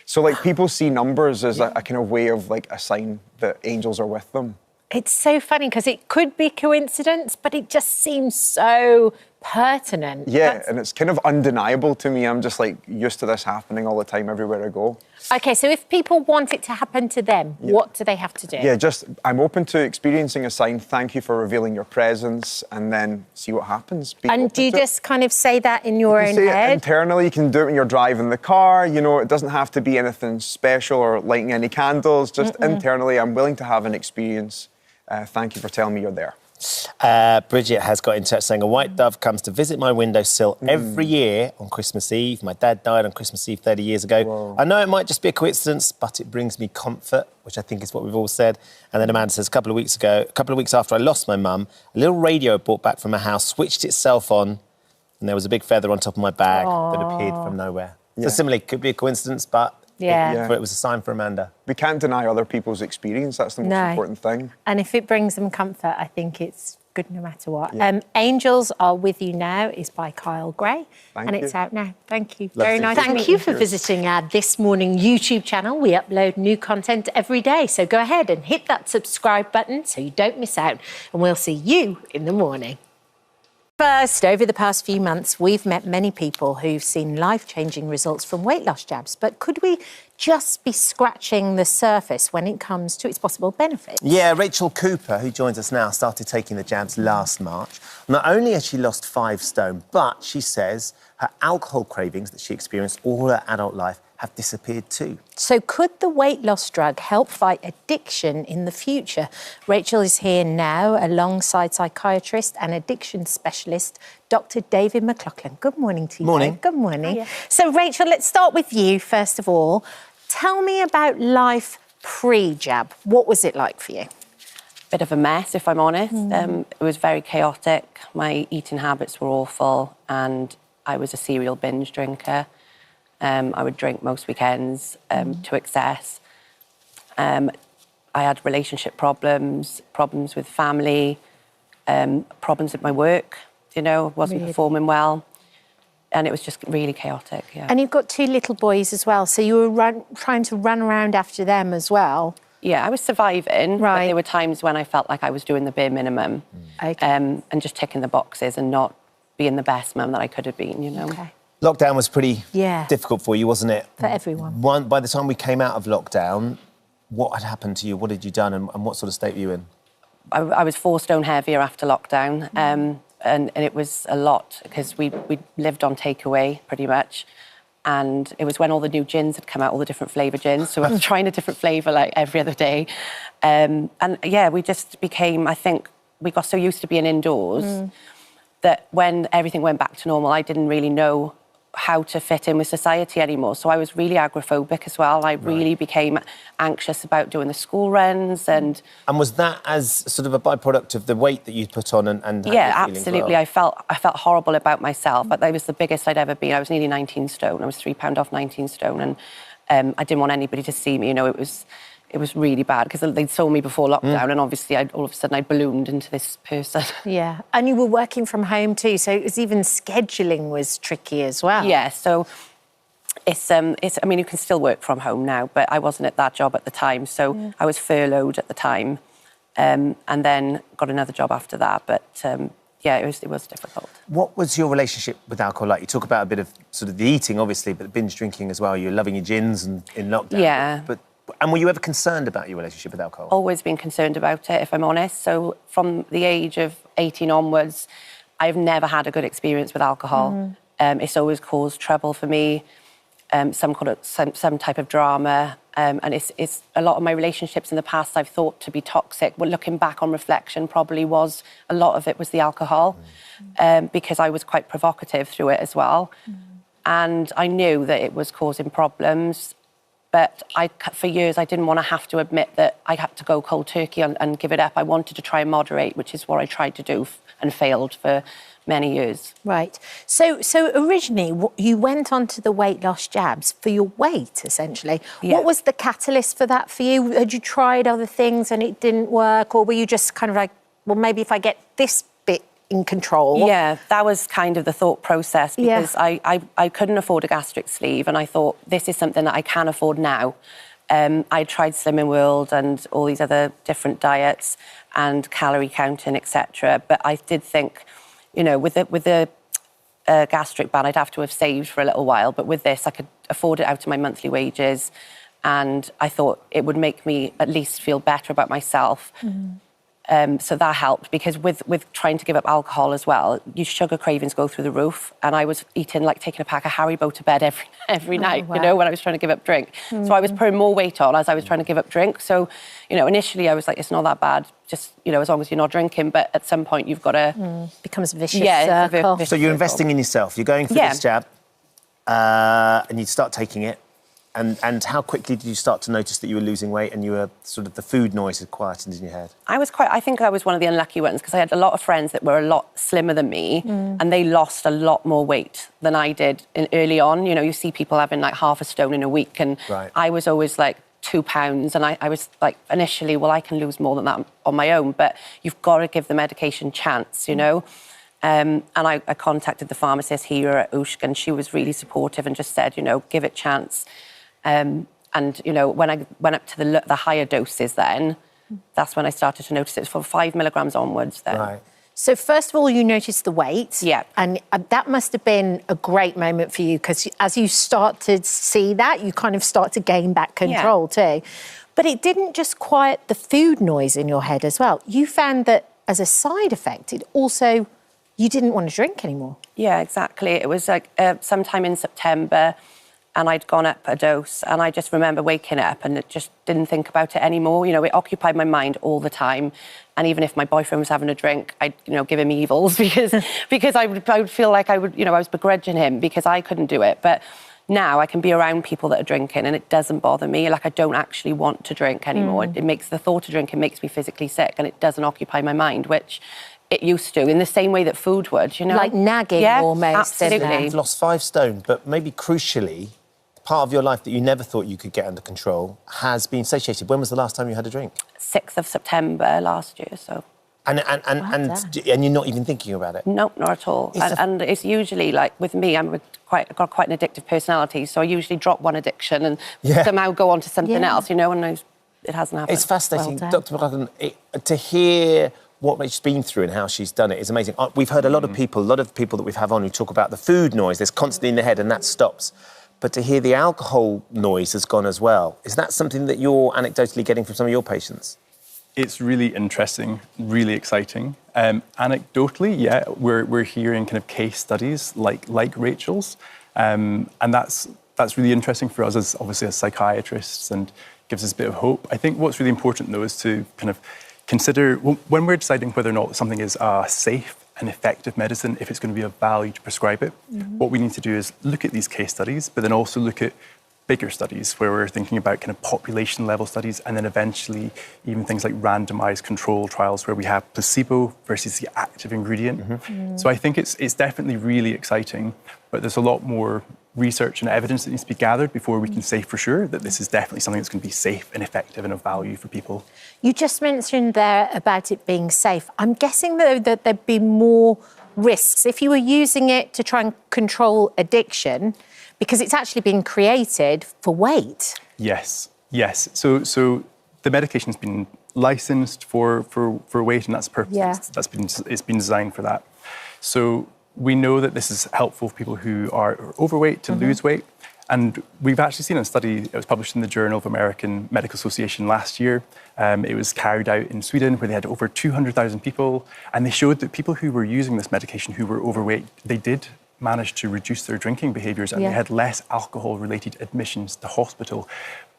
So, like, people see numbers as a kind of way of, like, a sign that angels are with them. It's so funny because it could be coincidence, but it just seems so pertinent. Yeah, and it's kind of undeniable to me. I'm just, like, used to this happening all the time everywhere I go. OK, so if people want it to happen to them, what do they have to do? Yeah, I'm open to experiencing a sign. Thank you for revealing your presence, and then see what happens. And do you just kind of say that in your own head? Internally, you can do it when you're driving the car. You know, it doesn't have to be anything special or lighting any candles. Just internally, I'm willing to have an experience. Thank you for telling me you're there. Bridget has got in touch saying, a white dove comes to visit my windowsill every year on Christmas Eve. My dad died on Christmas Eve 30 years ago. Whoa. I know it might just be a coincidence, but it brings me comfort, which I think is what we've all said. And then Amanda says, a couple of weeks after I lost my mum, a little radio I brought back from my house switched itself on and there was a big feather on top of my bag that appeared from nowhere. So similarly, could be a coincidence, but it was a sign for Amanda. We can't deny other people's experience. That's the most important thing. And if it brings them comfort, I think it's good no matter what. Angels Are With You Now is by Kyle Gray, and it's out now. Thank you. Very nice. Thank you for visiting our This Morning YouTube channel. We upload new content every day, so go ahead and hit that subscribe button so you don't miss out, and we'll see you in the morning. First, over the past few months, we've met many people who've seen life-changing results from weight loss jabs, but could we just be scratching the surface when it comes to its possible benefits? Yeah, Rachel Cooper, who joins us now, started taking the jabs last March. Not only has she lost 5 stone, but she says her alcohol cravings that she experienced all her adult life have disappeared too. So could the weight loss drug help fight addiction in the future? Rachel is here now alongside psychiatrist and addiction specialist, Dr. David McLaughlin. Good morning to you. Morning. Both. Good morning. So Rachel, let's start with you first of all. Tell me about life pre-jab. What was it like for you? Bit of a mess, if I'm honest. It was very chaotic. My eating habits were awful, and I was a serial binge drinker. I would drink most weekends to excess. I had relationship problems, problems with family, problems at my work, wasn't performing well. And it was just really chaotic, And you've got 2 little boys as well, so you were trying to run around after them as well. Yeah, I was surviving, but there were times when I felt like I was doing the bare minimum and just ticking the boxes and not being the best mum that I could have been, Okay. Lockdown was pretty difficult for you, wasn't it? For everyone. By the time we came out of lockdown, what had happened to you? What had you done, and what sort of state were you in? I was 4 stone heavier after lockdown, and it was a lot because we lived on takeaway pretty much. And it was when all the new gins had come out, all the different flavour gins. So I was trying a different flavour like every other day. And we just became, I think, we got so used to being indoors that when everything went back to normal, I didn't really know how to fit in with society anymore. So I was really agoraphobic as well. I really became anxious about doing the school runs and was that as sort of a byproduct of the weight that you'd put on and yeah, absolutely. I felt horrible about myself. But that was the biggest I'd ever been. I was nearly 19 stone. I was 3 pound off 19 stone, and I didn't want anybody to see me. It was really bad because they'd saw me before lockdown, and obviously all of a sudden I ballooned into this person. Yeah, and you were working from home too, so it was even scheduling was tricky as well. Yeah, so it's I mean, you can still work from home now, but I wasn't at that job at the time, so I was furloughed at the time, and then got another job after that. But it was difficult. What was your relationship with alcohol like? You talk about a bit of sort of the eating, obviously, but the binge drinking as well. You're loving your gins and in lockdown. Yeah. And were you ever concerned about your relationship with alcohol? Always been concerned about it, if I'm honest. So from the age of 18 onwards, I've never had a good experience with alcohol. It's always caused trouble for me, some type of drama. And it's a lot of my relationships in the past I've thought to be toxic. Well, looking back on reflection, probably was a lot of it was the alcohol, because I was quite provocative through it as well. And I knew that it was causing problems. But for years, I didn't want to have to admit that I had to go cold turkey and give it up. I wanted to try and moderate, which is what I tried to do and failed for many years. Right. So originally, you went onto the weight loss jabs for your weight, essentially. Yeah. What was the catalyst for that for you? Had you tried other things and it didn't work? Or were you just kind of like, well, maybe if I get this bit in control? Yeah, that was kind of the thought process because I couldn't afford a gastric sleeve, and I thought this is something that I can afford now. I tried Slimming World and all these other different diets and calorie counting, etc. But I did think, with the gastric ban, I'd have to have saved for a little while. But with this, I could afford it out of my monthly wages, and I thought it would make me at least feel better about myself. So that helped because with trying to give up alcohol as well, your sugar cravings go through the roof. And I was eating, like taking a pack of Haribo to bed every night, when I was trying to give up drink. So I was putting more weight on as I was trying to give up drink. So, initially I was like, it's not that bad, just, as long as you're not drinking. But at some point you've got to... Becomes a vicious circle. So you're investing in yourself. You're going for this jab and you start taking it. And how quickly did you start to notice that you were losing weight and you were sort of the food noise had quietened in your head? I think I was one of the unlucky ones because I had a lot of friends that were a lot slimmer than me and they lost a lot more weight than I did early on. You know, you see people having like half a stone in a week and I was always like 2 pounds and I was like initially, well, I can lose more than that on my own, but you've got to give the medication chance, you know. And I contacted the pharmacist here at Ushk and she was really supportive and just said, you know, give it a chance. And, you know, when I went up to the higher doses then, that's when I started to notice it from 5 milligrams onwards then. Right. So first of all, you noticed the weight. Yeah. And that must have been a great moment for you because as you start to see that, you kind of start to gain back control too. But it didn't just quiet the food noise in your head as well. You found that as a side effect, it also, you didn't want to drink anymore. Yeah, exactly. It was like sometime in September and I'd gone up a dose and I just remember waking up and it just didn't think about it anymore. You know, it occupied my mind all the time. And even if my boyfriend was having a drink, I'd, you know, give him evils because I would feel like I was begrudging him because I couldn't do it. But now I can be around people that are drinking and it doesn't bother me. Like I don't actually want to drink anymore. It makes the thought of drinking makes me physically sick and it doesn't occupy my mind, which it used to, in the same way that food would, you know? Like nagging almost. Absolutely. You've lost 5 stone, but maybe crucially, part of your life that you never thought you could get under control has been satiated. When was the last time you had a drink? 6th of September last year, so. And you're not even thinking about it? No, not at all. And it's usually like with me, I've got quite an addictive personality, so I usually drop one addiction and somehow go on to something else, you know, and it hasn't happened. It's fascinating, Dr. McLaughlin, to hear what Rachel's been through and how she's done it is amazing. We've heard a lot of people that we've had on who talk about the food noise that's constantly in their head and that stops. But to hear the alcohol noise has gone as well. Is that something that you're anecdotally getting from some of your patients? It's really interesting, really exciting. Anecdotally, yeah, we're hearing kind of case studies like Rachel's, and that's really interesting for us as obviously as psychiatrists and gives us a bit of hope. I think what's really important though is to kind of consider when we're deciding whether or not something is a safe and effective medicine, if it's going to be of value to prescribe it. What we need to do is look at these case studies, but then also look at bigger studies where we're thinking about kind of population level studies and then eventually even things like randomized control trials where we have placebo versus the active ingredient. So I think it's definitely really exciting, but there's a lot more research and evidence that needs to be gathered before we can say for sure that this is definitely something that's going to be safe and effective and of value for people. You just mentioned there about it being safe. I'm guessing, though, that there'd be more risks if you were using it to try and control addiction because it's actually been created for weight. Yes. So the medication's been licensed for weight and that's purpose. Yeah. It's been designed for that. So we know that this is helpful for people who are overweight to lose weight. And we've actually seen a study that was published in the Journal of American Medical Association last year. It was carried out in Sweden where they had over 200,000 people. And they showed that people who were using this medication who were overweight, they did manage to reduce their drinking behaviours and they had less alcohol-related admissions to hospital.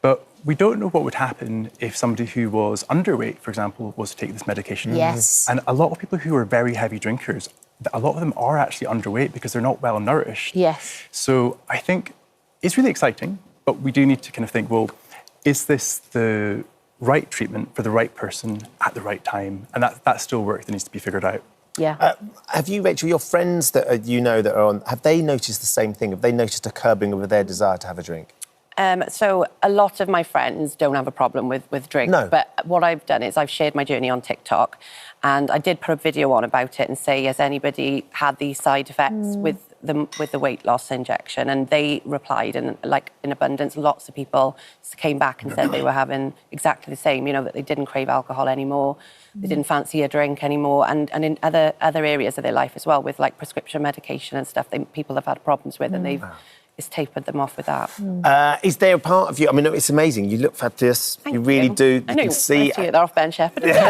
But we don't know what would happen if somebody who was underweight, for example, was to take this medication. Yes. And a lot of people who are very heavy drinkers, a lot of them are actually underweight because they're not well nourished. Yes. So I think it's really exciting, but we do need to kind of think, well, is this the right treatment for the right person at the right time? And that's still work that needs to be figured out. Yeah. Have you, Rachel, your friends that you know that are on, have they noticed the same thing? Have they noticed a curbing of their desire to have a drink? So a lot of my friends don't have a problem with drink. No. But what I've done is I've shared my journey on TikTok and I did put a video on about it and say, has anybody had these side effects with the weight loss injection? And they replied, and like in abundance, lots of people came back and said they were having exactly the same, you know, that they didn't crave alcohol anymore, they didn't fancy a drink anymore, and in other areas of their life as well, with like prescription medication and stuff, people have had problems with, and they've it's tapered them off with that. Is there a part of you, I mean, it's amazing, you look fabulous, you really do. I know, can see. they're off Ben Shepherd. Take it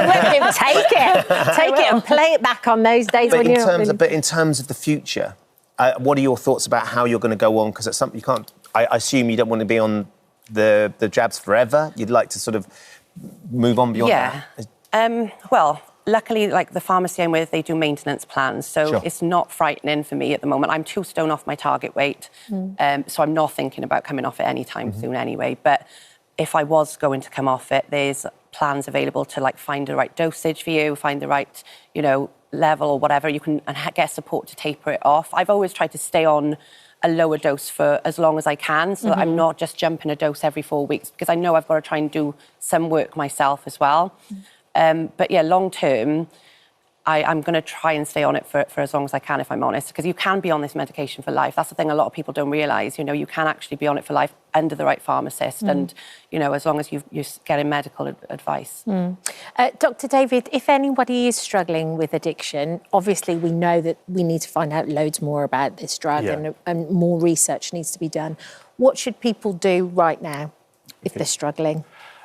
and play it back on those days But when you're... But in terms of the future, what are your thoughts about how you're going to go on? Because it's something you can't, I assume you don't want to be on the jabs forever. You'd like to sort of move on beyond that. Well, luckily, like the pharmacy I'm with, they do maintenance plans, so Sure. it's not frightening for me at the moment. I'm 2 stone off my target weight, so I'm not thinking about coming off it anytime soon anyway. But if I was going to come off it, there's plans available to like find the right dosage for you, find the right, you know, level or whatever. You can get support to taper it off. I've always tried to stay on a lower dose for as long as I can, so that I'm not just jumping a dose every 4 weeks, because I know I've got to try and do some work myself as well. But yeah, long term, I'm going to try and stay on it for as long as I can, if I'm honest, because you can be on this medication for life. That's the thing a lot of people don't realise. You know, you can actually be on it for life under the right pharmacist, and, you know, as long as you're getting medical advice. Dr. David, if anybody is struggling with addiction, obviously we know that we need to find out loads more about this drug, and more research needs to be done. What should people do right now if they're struggling?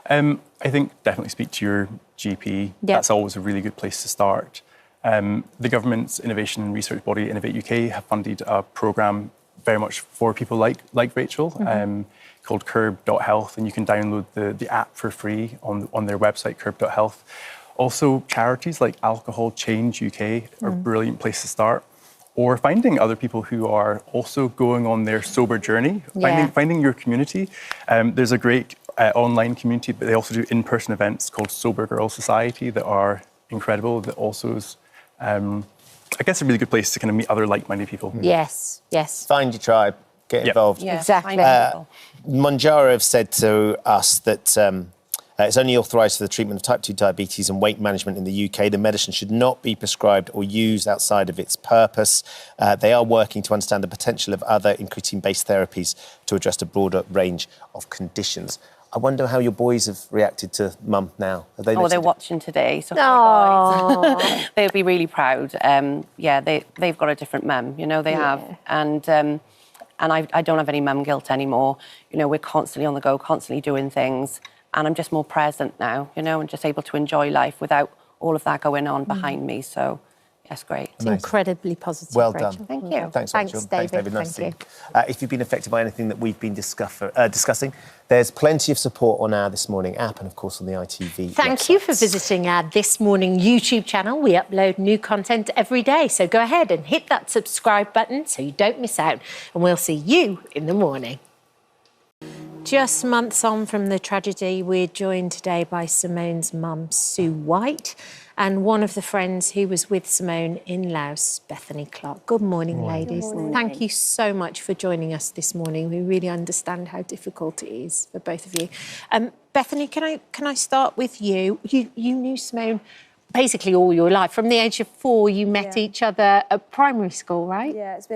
I think definitely speak to your GP. That's always a really good place to start. The government's innovation and research body, Innovate UK, have funded a programme very much for people like Rachel, called curb.health, and you can download the app for free on their website, curb.health. Also, charities like Alcohol Change UK are a brilliant place to start. Or finding other people who are also going on their sober journey, finding your community. There's a great online community, but they also do in-person events called Sober Girl Society that are incredible. That also is, I guess, a really good place to kind of meet other like-minded people. Yes, yes. Find your tribe, get involved. Yeah, exactly. Monjaro have said to us that it's only authorised for the treatment of type 2 diabetes and weight management in the UK. The medicine should not be prescribed or used outside of its purpose. They are working to understand the potential of other incretin-based therapies to address a broader range of conditions. I wonder how your boys have reacted to Mum now. Have they they're watching today, so guys. They'll be really proud. They've got a different mum, you know, they have. And I don't have any mum guilt anymore. You know, we're constantly on the go, constantly doing things. And I'm just more present now, you know, and just able to enjoy life without all of that going on behind me. So, yes, great. It's incredibly positive, Well Rachel. done. Thank you. Thanks, Rachel. David. Thanks, David. Nice Thank to see you. If you've been affected by anything that we've been discussing, there's plenty of support on our This Morning app and, of course, on the ITV Thank you for visiting our This Morning YouTube channel. We upload new content every day, so go ahead and hit that subscribe button so you don't miss out. And we'll see you in the morning. Just months on from the tragedy, we're joined today by Simone's mum, Sue White, and one of the friends who was with Simone in Laos, Bethany Clark. Good morning, ladies. Good morning. Thank you so much for joining us this morning. We really understand how difficult it is for both of you. Bethany, can I start with you? You knew Simone basically all your life. From the age of 4, you met each other at primary school, right? Yeah, it's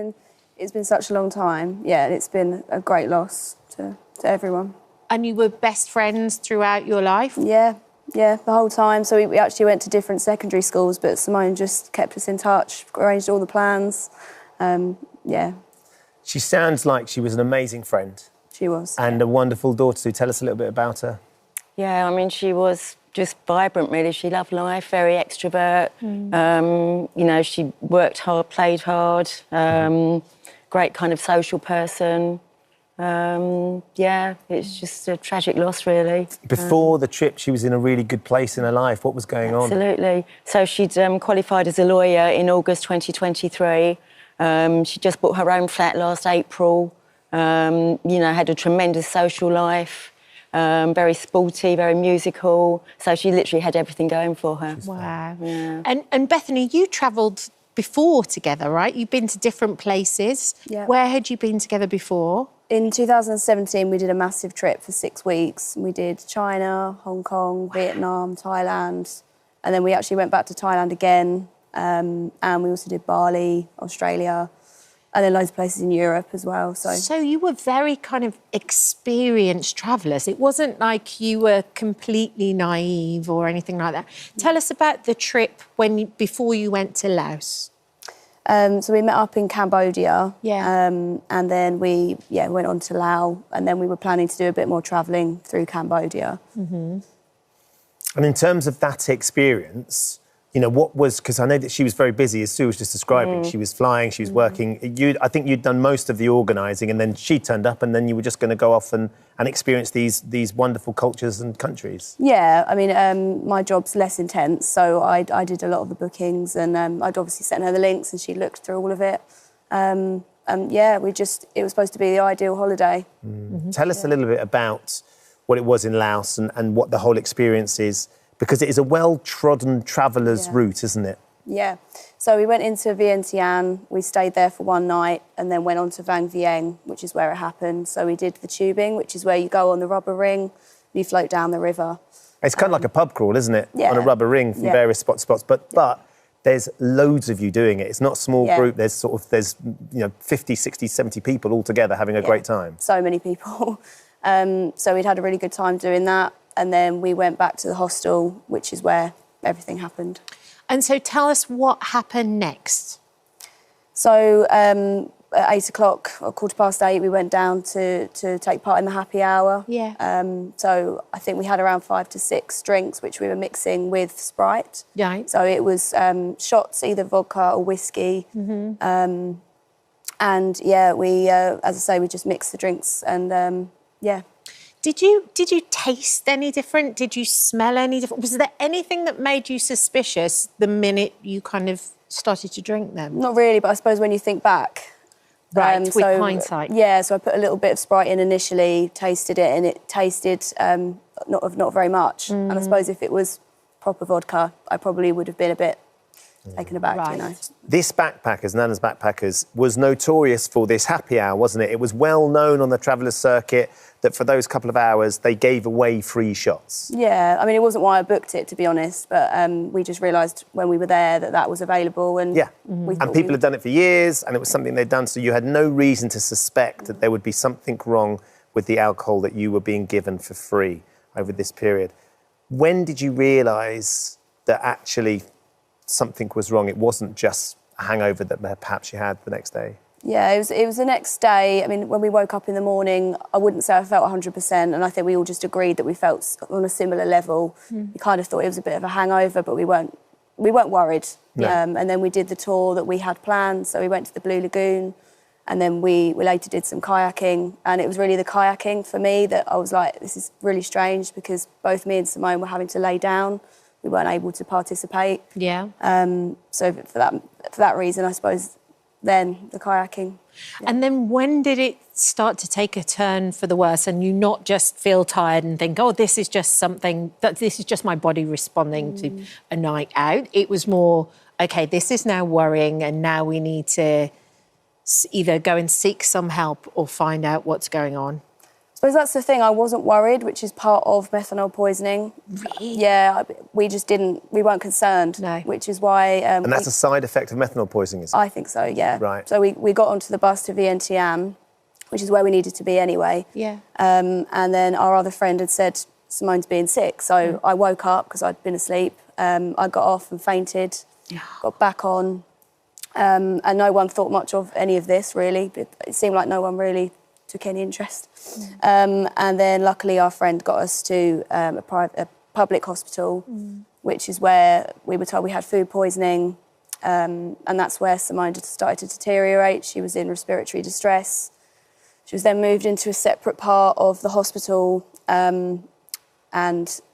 been such a long time. Yeah, and it's been a great loss to everyone. And you were best friends throughout your life? Yeah, the whole time. So we actually went to different secondary schools, but Simone just kept us in touch, arranged all the plans. She sounds like she was an amazing friend. She was. And a wonderful daughter too. Tell us a little bit about her. Yeah, I mean, she was just vibrant, really. She loved life, very extrovert. You know, she worked hard, played hard, great kind of social person. It's just a tragic loss, really. Before the trip, she was in a really good place in her life. What was going on? Absolutely. So she'd qualified as a lawyer in August 2023. She just bought her own flat last April. Had a tremendous social life. Very sporty, very musical. So she literally had everything going for her. Wow. Yeah. And Bethany, you travelled before together, right? You've been to different places. Yeah. Where had you been together before? In 2017, we did a massive trip for 6 weeks. We did China, Hong Kong, Vietnam, Thailand. And then we actually went back to Thailand again. And we also did Bali, Australia, and then loads of places in Europe as well. So you were very kind of experienced travellers. It wasn't like you were completely naive or anything like that. Tell us about the trip before you went to Laos. So we met up in Cambodia. Yeah. And then we went on to Laos. And then we were planning to do a bit more travelling through Cambodia. And in terms of that experience, you know, what was, because I know that she was very busy, as Sue was just describing. She was flying, she was working. I think you'd done most of the organising, and then she turned up, and then you were just going to go off and experience these wonderful cultures and countries. Yeah, I mean, my job's less intense, so I did a lot of the bookings, and I'd obviously sent her the links, and she looked through all of it. Yeah, it was supposed to be the ideal holiday. Tell us a little bit about what it was in Laos and what the whole experience is, because it is a well-trodden traveller's route, isn't it? Yeah. So we went into Vientiane, we stayed there for one night, and then went on to Vang Vieng, which is where it happened. So we did the tubing, which is where you go on the rubber ring, and you float down the river. It's kind of like a pub crawl, isn't it? Yeah. On a rubber ring from various spots. But there's loads of you doing it. It's not a small group. There's 50, 60, 70 people all together having a great time. So many people. So we'd had a really good time doing that. And then we went back to the hostel, which is where everything happened. And so tell us what happened next. So at 8 o'clock or 8:15, we went down to take part in the happy hour. Yeah. So I think we had around 5 to 6 drinks, which we were mixing with Sprite. Right. So it was shots, either vodka or whiskey. And yeah, we, as I say, we just mixed the drinks and yeah. Did you taste any different? Did you smell any different? Was there anything that made you suspicious the minute you kind of started to drink them? Not really, but I suppose when you think back. Right, with hindsight. Yeah, so I put a little bit of Sprite in initially, tasted it, and it tasted not very much. And I suppose if it was proper vodka, I probably would have been a bit taken aback, you know. This Backpackers, Nana's Backpackers, was notorious for this happy hour, wasn't it? It was well known on the Travellers circuit that for those couple of hours they gave away free shots. Yeah, I mean, it wasn't why I booked it, to be honest, but we just realised when we were there that was available. And and people had done it for years, and it was something they'd done, so you had no reason to suspect that there would be something wrong with the alcohol that you were being given for free over this period. When did you realise that actually something was wrong? It wasn't just a hangover that perhaps you had the next day. Yeah, it was the next day. I mean, when we woke up in the morning, I wouldn't say I felt 100%, and I think we all just agreed that we felt on a similar level. We kind of thought it was a bit of a hangover, but we weren't worried. No. And then we did the tour that we had planned. So we went to the Blue Lagoon, and then we later did some kayaking. And it was really the kayaking for me that I was like, this is really strange, because both me and Simone were having to lay down. We weren't able to participate. Yeah. So for that reason, I suppose, then the kayaking. Yeah. And then when did it start to take a turn for the worse, and you not just feel tired and think, oh, this is just my body responding to a night out? It was more, okay, this is now worrying, and now we need to either go and seek some help or find out what's going on. I suppose that's the thing, I wasn't worried, which is part of methanol poisoning. Really? Yeah, we weren't concerned. No. Which is why... and that's a side effect of methanol poisoning, is it? I think so, yeah. Right. So we got onto the bus to Vientiane, which is where we needed to be anyway. Yeah. And then our other friend had said Simone's being sick, so I woke up because I'd been asleep. I got off and fainted, got back on, and no one thought much of any of this, really. It seemed like no one really took any interest. And then luckily our friend got us to a public hospital, which is where we were told we had food poisoning, and that's where Simone started to deteriorate. She was in respiratory distress. She was then moved into a separate part of the hospital, and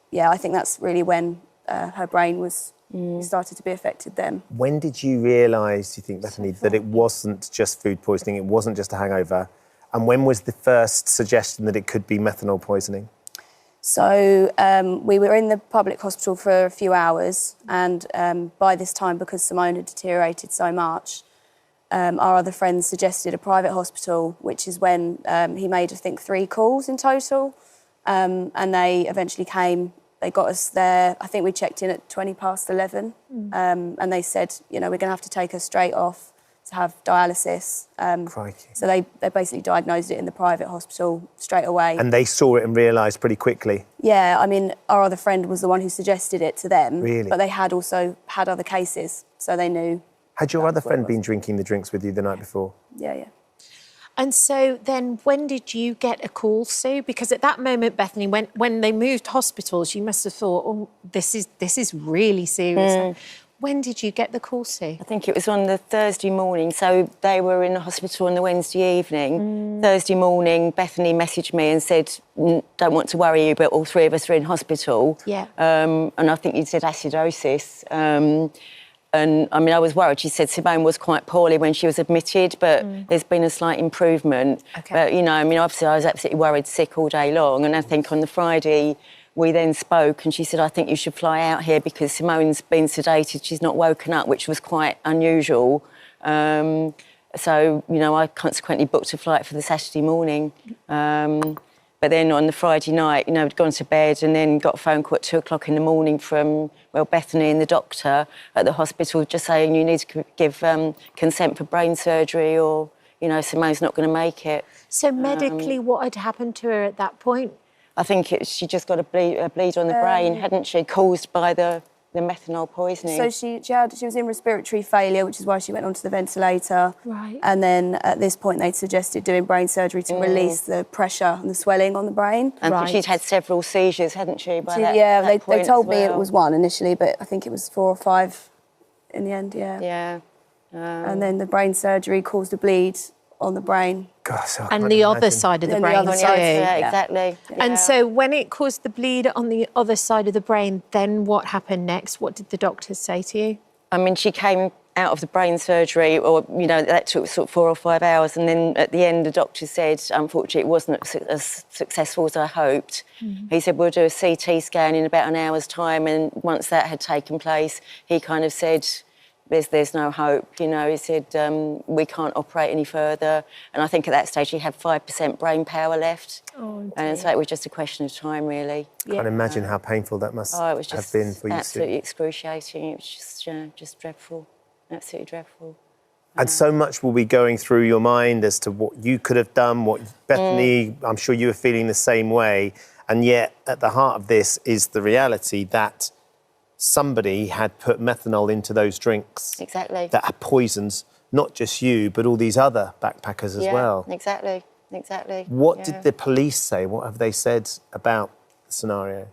yeah, I think that's really when her brain was started to be affected then. When did you realise, do you think, Bethany, that it wasn't just food poisoning, it wasn't just a hangover? And when was the first suggestion that it could be methanol poisoning? So we were in the public hospital for a few hours, and by this time, because Simone had deteriorated so much, our other friends suggested a private hospital, which is when he made, I think, 3 calls in total, and they eventually came. They got us there. I think we checked in at 11:20, and they said, you know, we're going to have to take her straight off to have dialysis. Crikey. So they basically diagnosed it in the private hospital straight away. And they saw it and realised pretty quickly? Yeah, I mean, our other friend was the one who suggested it to them. Really? But they had also had other cases, so they knew. Had your other friend been drinking the drinks with you the night before? Yeah. And so then when did you get a call, Sue? Because at that moment, Bethany, when they moved hospitals, you must have thought, oh, this is really serious. When did you get the call, Sue? I think it was on the Thursday morning. So they were in the hospital on the Wednesday evening. Thursday morning, Bethany messaged me and said, don't want to worry you, but all three of us are in hospital. Yeah. And I think you said acidosis. And I mean, I was worried. She said Simone was quite poorly when she was admitted, but there's been a slight improvement. Okay. But, you know, I mean, obviously I was absolutely worried, sick all day long. And I think on the Friday, we then spoke and she said, I think you should fly out here because Simone's been sedated. She's not woken up, which was quite unusual. So, you know, I consequently booked a flight for the Saturday morning. But then on the Friday night, you know, I'd gone to bed and then got a phone call at 2 o'clock in the morning from, well, Bethany and the doctor at the hospital just saying you need to give consent for brain surgery or, you know, Simone's not going to make it. So medically, what had happened to her at that point? I think she just got a bleed on the brain, hadn't she, caused by the methanol poisoning. So she was in respiratory failure, which is why she went onto the ventilator. Right. And then at this point, they'd suggested doing brain surgery to release the pressure and the swelling on the brain. And she'd had several seizures, hadn't she? They told me it was one initially, but I think it was 4 or 5 in the end, yeah. Yeah. And then the brain surgery caused a bleed on the brain. God, so And the other side of the brain too. Yeah, exactly. And so when it caused the bleed on the other side of the brain, then what happened next? What did the doctors say to you? I mean, she came out of the brain surgery, or, you know, that took sort of 4 or 5 hours. And then at the end, the doctor said, unfortunately, it wasn't as successful as I hoped. He said, we'll do a CT scan in about an hour's time. And once that had taken place, he kind of said, there's no hope, you know. He said, we can't operate any further. And I think at that stage he had 5% brain power left. Oh, and so it was just a question of time, really. Can't imagine how painful that must it was just have been for you. absolutely excruciating. It was just dreadful, absolutely dreadful. And so much will be going through your mind as to what you could have done, what Bethany, I'm sure you were feeling the same way. And yet at the heart of this is the reality that somebody had put methanol into those drinks. Exactly. That had poisons, not just you, but all these other backpackers as well. Exactly. What did the police say? What have they said about the scenario?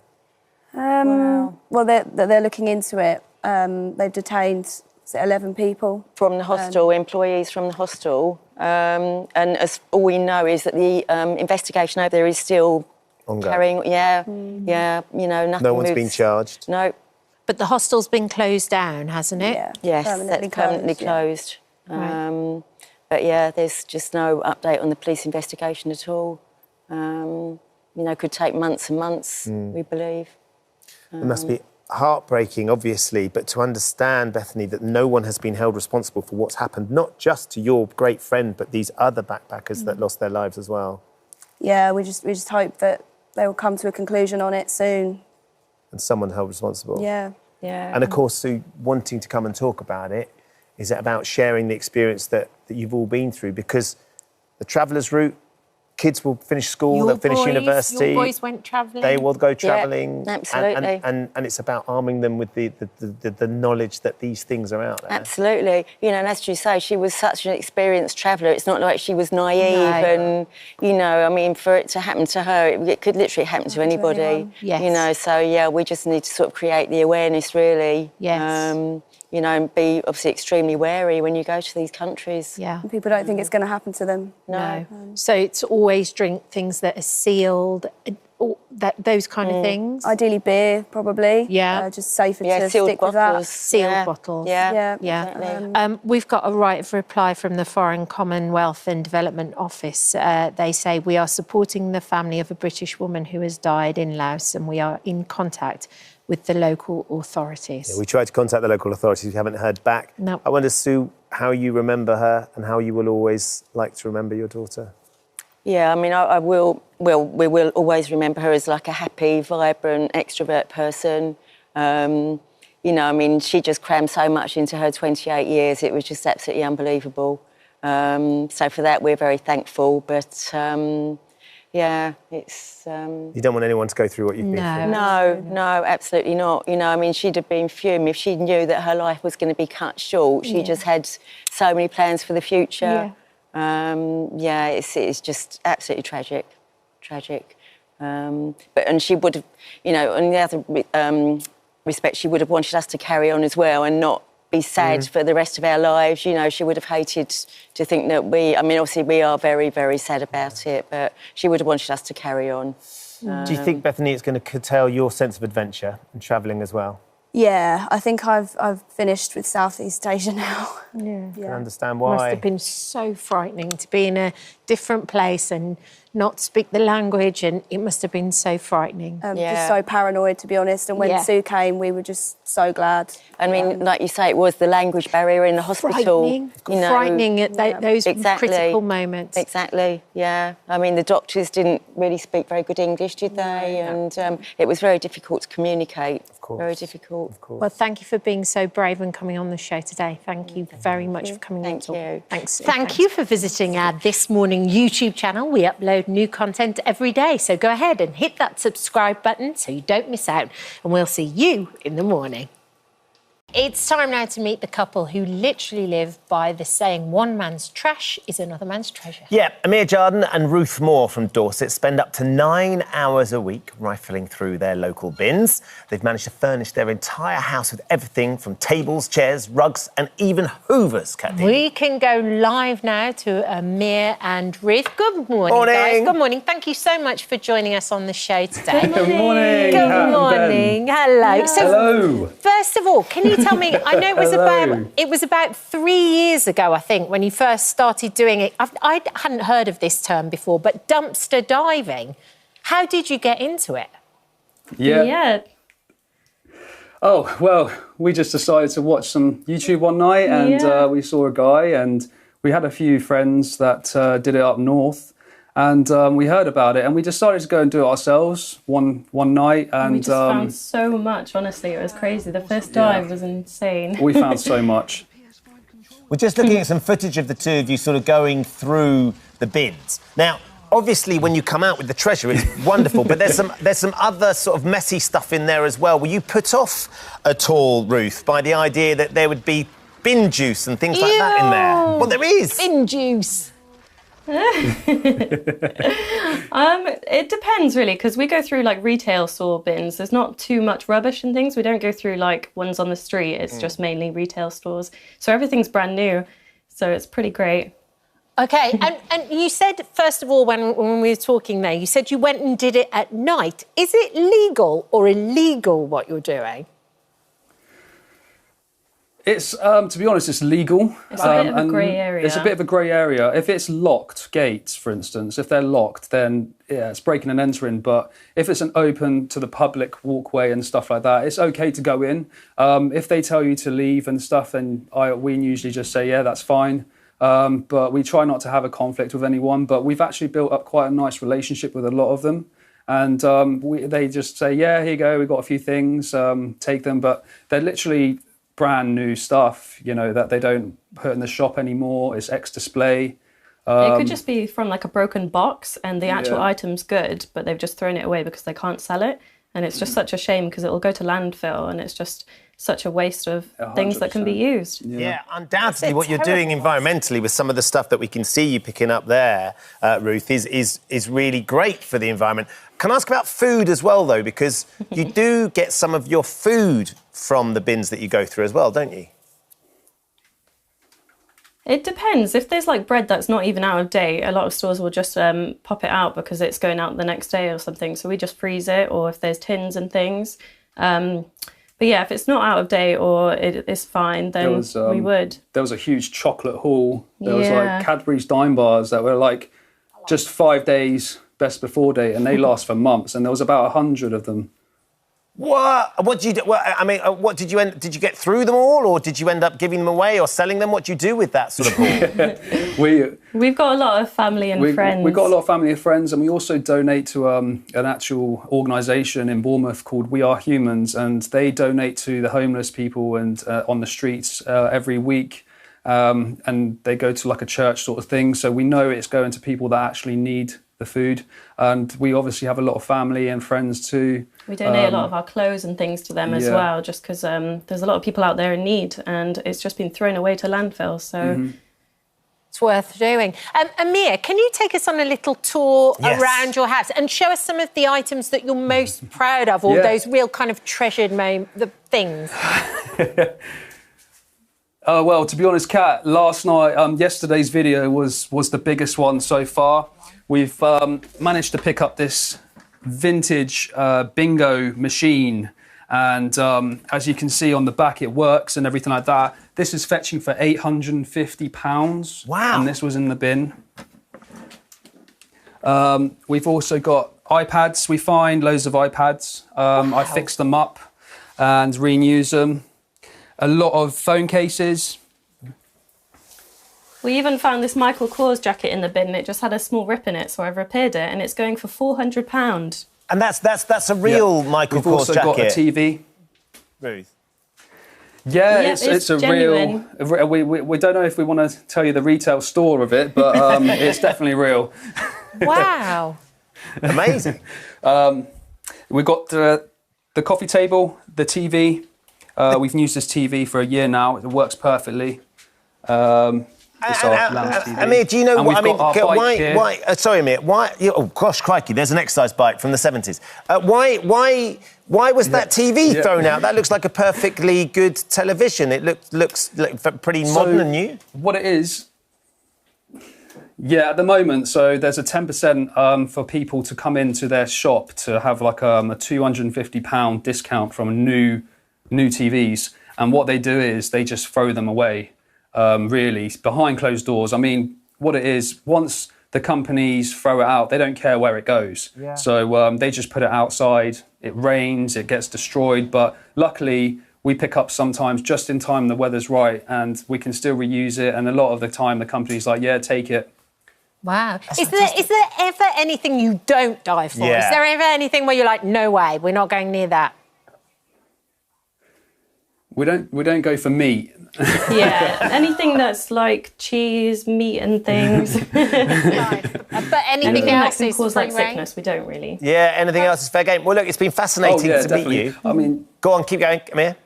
Well, they're looking into it. They've detained 11 people. From the hostel, employees from the hostel. And all we know is that the investigation over there is still carrying. Yeah, you know, nothing. No one's moves. been charged? No. But the hostel's been closed down, hasn't it? Yeah. Yes, that's permanently closed. Right. But yeah, there's just no update on the police investigation at all. You know, could take months and months, we believe. It must be heartbreaking, obviously, but to understand, Bethany, that no one has been held responsible for what's happened, not just to your great friend, but these other backpackers that lost their lives as well. Yeah, we just hope that they will come to a conclusion on it soon. And someone held responsible. Yeah. And of course, Sue, wanting to come and talk about it, is it about sharing the experience that you've all been through? Because the travellers' route, kids will finish school, they'll finish university. Your boys went travelling. They will go travelling. Yeah, absolutely. And it's about arming them with the knowledge that these things are out there. Absolutely. You know, and as you say, she was such an experienced traveller. It's not like she was naive and, you know, I mean, for it to happen to her, it could literally happen to anybody. Yes. You know, so, yeah, we just need to sort of create the awareness, really. Yes. You know, and be obviously extremely wary when you go to these countries. Yeah. And people don't think it's going to happen to them. No. So it's always drink things that are sealed, those kind of things. Ideally beer, probably. Yeah. Just safer to sealed stick bottles. with that. Sealed bottles. Yeah. Exactly. We've got a right of reply from the Foreign Commonwealth and Development Office. They say, we are supporting the family of a British woman who has died in Laos and we are in contact with the local authorities. Yeah, we tried to contact the local authorities, we haven't heard back. No. I wonder, Sue, how you remember her and how you will always like to remember your daughter. Yeah, I mean, we will always remember her as like a happy, vibrant, extrovert person. You know, I mean, she just crammed so much into her 28 years. It was just absolutely unbelievable. So for that, we're very thankful. But yeah, it's... You don't want anyone to go through what you've been through. No, absolutely not. You know, I mean, she'd have been fuming if she knew that her life was going to be cut short. She just had so many plans for the future. Yeah, it's just absolutely tragic. And she would have, you know, on the other respect, she would have wanted us to carry on as well and not be sad for the rest of our lives. You know, she would have hated to think that obviously we are very, very sad about it, but she would have wanted us to carry on. Do you think, Bethany, it's going to curtail your sense of adventure and travelling as well? Yeah, I think I've finished with Southeast Asia now. Yeah. I can understand why. Must have been so frightening to be in a different place and not speak the language, and it must have been so frightening. Just so paranoid, to be honest. And when Sue came, we were just so glad. I mean, like you say, it was the language barrier in the hospital. Frightening, frightening at those critical moments. Exactly, yeah. I mean, the doctors didn't really speak very good English, did they? And it was very difficult to communicate. Of course. Very difficult. Of course. Well, thank you for being so brave and coming on the show today. Thank you very much for coming on. Thank you. Thanks. Thank you for visiting our This Morning YouTube channel. We upload new content every day, so go ahead and hit that subscribe button so you don't miss out, and we'll see you in the morning. It's time now to meet the couple who literally live by the saying, one man's trash is another man's treasure. Yeah, Amir Jardin and Ruth Moore from Dorset spend up to 9 hours a week rifling through their local bins. They've managed to furnish their entire house with everything from tables, chairs, rugs and even hoovers, Kathy. We can go live now to Amir and Ruth. Good morning, guys. Good morning. Thank you so much for joining us on the show today. Good morning. Good morning. Hello. So, hello. First of all, can you tell me, I know it was about 3 years ago, I think, when you first started doing it. I hadn't heard of this term before, but dumpster diving. How did you get into it? Yeah. Oh, well, we just decided to watch some YouTube one night and we saw a guy, and we had a few friends that did it up north, and we heard about it and we decided to go and do it ourselves one night. And we just found so much, honestly. It was crazy. The first dive was insane. We found so much. We're just looking at some footage of the two of you sort of going through the bins. Now, obviously, when you come out with the treasure, it's wonderful, but there's some other sort of messy stuff in there as well. Were you put off at all, Ruth, by the idea that there would be bin juice and things like that in there? Well, there is. Bin juice. It depends really, because we go through like retail store bins. There's not too much rubbish and things. We don't go through like ones on the street. It's just mainly retail stores. So everything's brand new. So it's pretty great. Okay, and you said, first of all, when we were talking there, you said you went and did it at night. Is it legal or illegal what you're doing? It's, to be honest, it's legal. It's a bit of a grey area. It's a bit of a grey area. If it's locked gates, for instance, if they're locked, then yeah, it's breaking and entering. But if it's an open to the public walkway and stuff like that, it's okay to go in. If they tell you to leave and stuff, then we usually just say, yeah, that's fine. But we try not to have a conflict with anyone. But we've actually built up quite a nice relationship with a lot of them. And they just say, yeah, here you go, we've got a few things, take them. But they're literally brand new stuff, you know, that they don't put in the shop anymore. It's ex-display. It could just be from like a broken box and the actual item's good, but they've just thrown it away because they can't sell it. And it's just such a shame because it will go to landfill and it's just such a waste of things that can be used. Yeah, undoubtedly what you're doing environmentally with some of the stuff that we can see you picking up there, Ruth, is really great for the environment. Can I ask about food as well, though, because you do get some of your food from the bins that you go through as well, don't you? It depends. If there's like bread that's not even out of date, a lot of stores will just pop it out because it's going out the next day or something. So we just freeze it, or if there's tins and things. But yeah, if it's not out of date or it's fine, then we would. There was a huge chocolate haul. There was like Cadbury's Dime Bars that were like just 5 days best before date, and they last for months. And there was about 100 of them. What? What did you do? Well, I mean, what did you did you get through them all, or did you end up giving them away or selling them? What do you do with that sort of haul? We've got a lot of family and friends. We've got a lot of family and friends, and we also donate to an actual organisation in Bournemouth called We Are Humans, and they donate to the homeless people and on the streets every week. And they go to like a church sort of thing, so we know it's going to people that actually need the food. And we obviously have a lot of family and friends too. We donate a lot of our clothes and things to them as well, just because there's a lot of people out there in need, and it's just been thrown away to landfill. So It's worth doing. Amir, can you take us on a little tour around your house and show us some of the items that you're most proud of, or those real kind of treasured things? Well, to be honest, Kat, last night, yesterday's video was the biggest one so far. We've managed to pick up this vintage bingo machine. And as you can see on the back, it works and everything like that. This is fetching for £850. Wow. And this was in the bin. We've also got iPads. We find loads of iPads. I fixed them up and reuse them. A lot of phone cases. We even found this Michael Kors jacket in the bin. It just had a small rip in it, so I've repaired it, and it's going for £400. And that's a real Michael Kors We've also got a TV. Ruth. Yeah, Yeah, it's a genuine. real. We don't know if we want to tell you the retail store of it, but it's definitely real. Wow. Amazing. We've got the coffee table, the TV. We've used this TV for a year now. It works perfectly. It's our lounge TV. Amir, do you know And what I we've mean? got our bike here. Why? Sorry, Amir. Why? Oh gosh, crikey! There's an exercise bike from the 70s. Why was that TV thrown out? That looks like a perfectly good television. It looks pretty modern and new. What it is? Yeah, at the moment, so there's a 10% for people to come into their shop to have like a £250 discount from new TVs. And what they do is they just throw them away. Really, behind closed doors. I mean, what it is, once the companies throw it out, they don't care where it goes. Yeah. So they just put it outside, it rains, it gets destroyed. But luckily, we pick up sometimes just in time the weather's right and we can still reuse it. And a lot of the time, the company's like, yeah, take it. Wow. Is there ever anything you don't die for? Yeah. Is there ever anything where you're like, no way, we're not going near that? We don't go for meat. Yeah, anything that's like cheese, meat and things. But anything else that can is cause like free reign? sickness, we don't really. Yeah, anything else is fair game. Well, look, it's been fascinating to meet definitely. you. I mean, go on, keep going, Amir.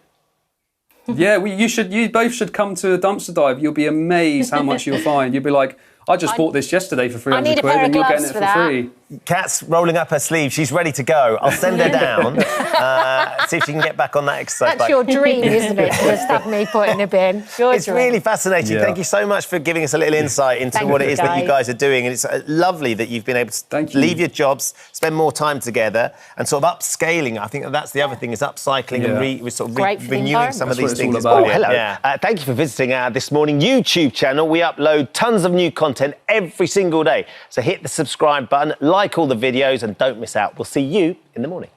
Yeah, you both should come to a dumpster dive. You'll be amazed how much you'll find. You'll be like, I just bought this yesterday for 300 quid and you're getting it for free. Kat's rolling up her sleeve. She's ready to go. I'll send her down, see if she can get back on that exercise That's bike. your dream, isn't it? Just have me put in a bin. It's really fascinating. Yeah. Thank you so much for giving us a little insight into Thank what it you, is that you guys. guys are doing. And it's lovely that you've been able to leave your jobs, spend more time together, and sort of upscaling. I think that's the other thing, is upcycling and renewing some of these things. Oh, hello. Thank you for visiting our This Morning YouTube channel. We upload tons of new content every single day. So hit the subscribe button, like all the videos, and don't miss out. We'll see you in the morning.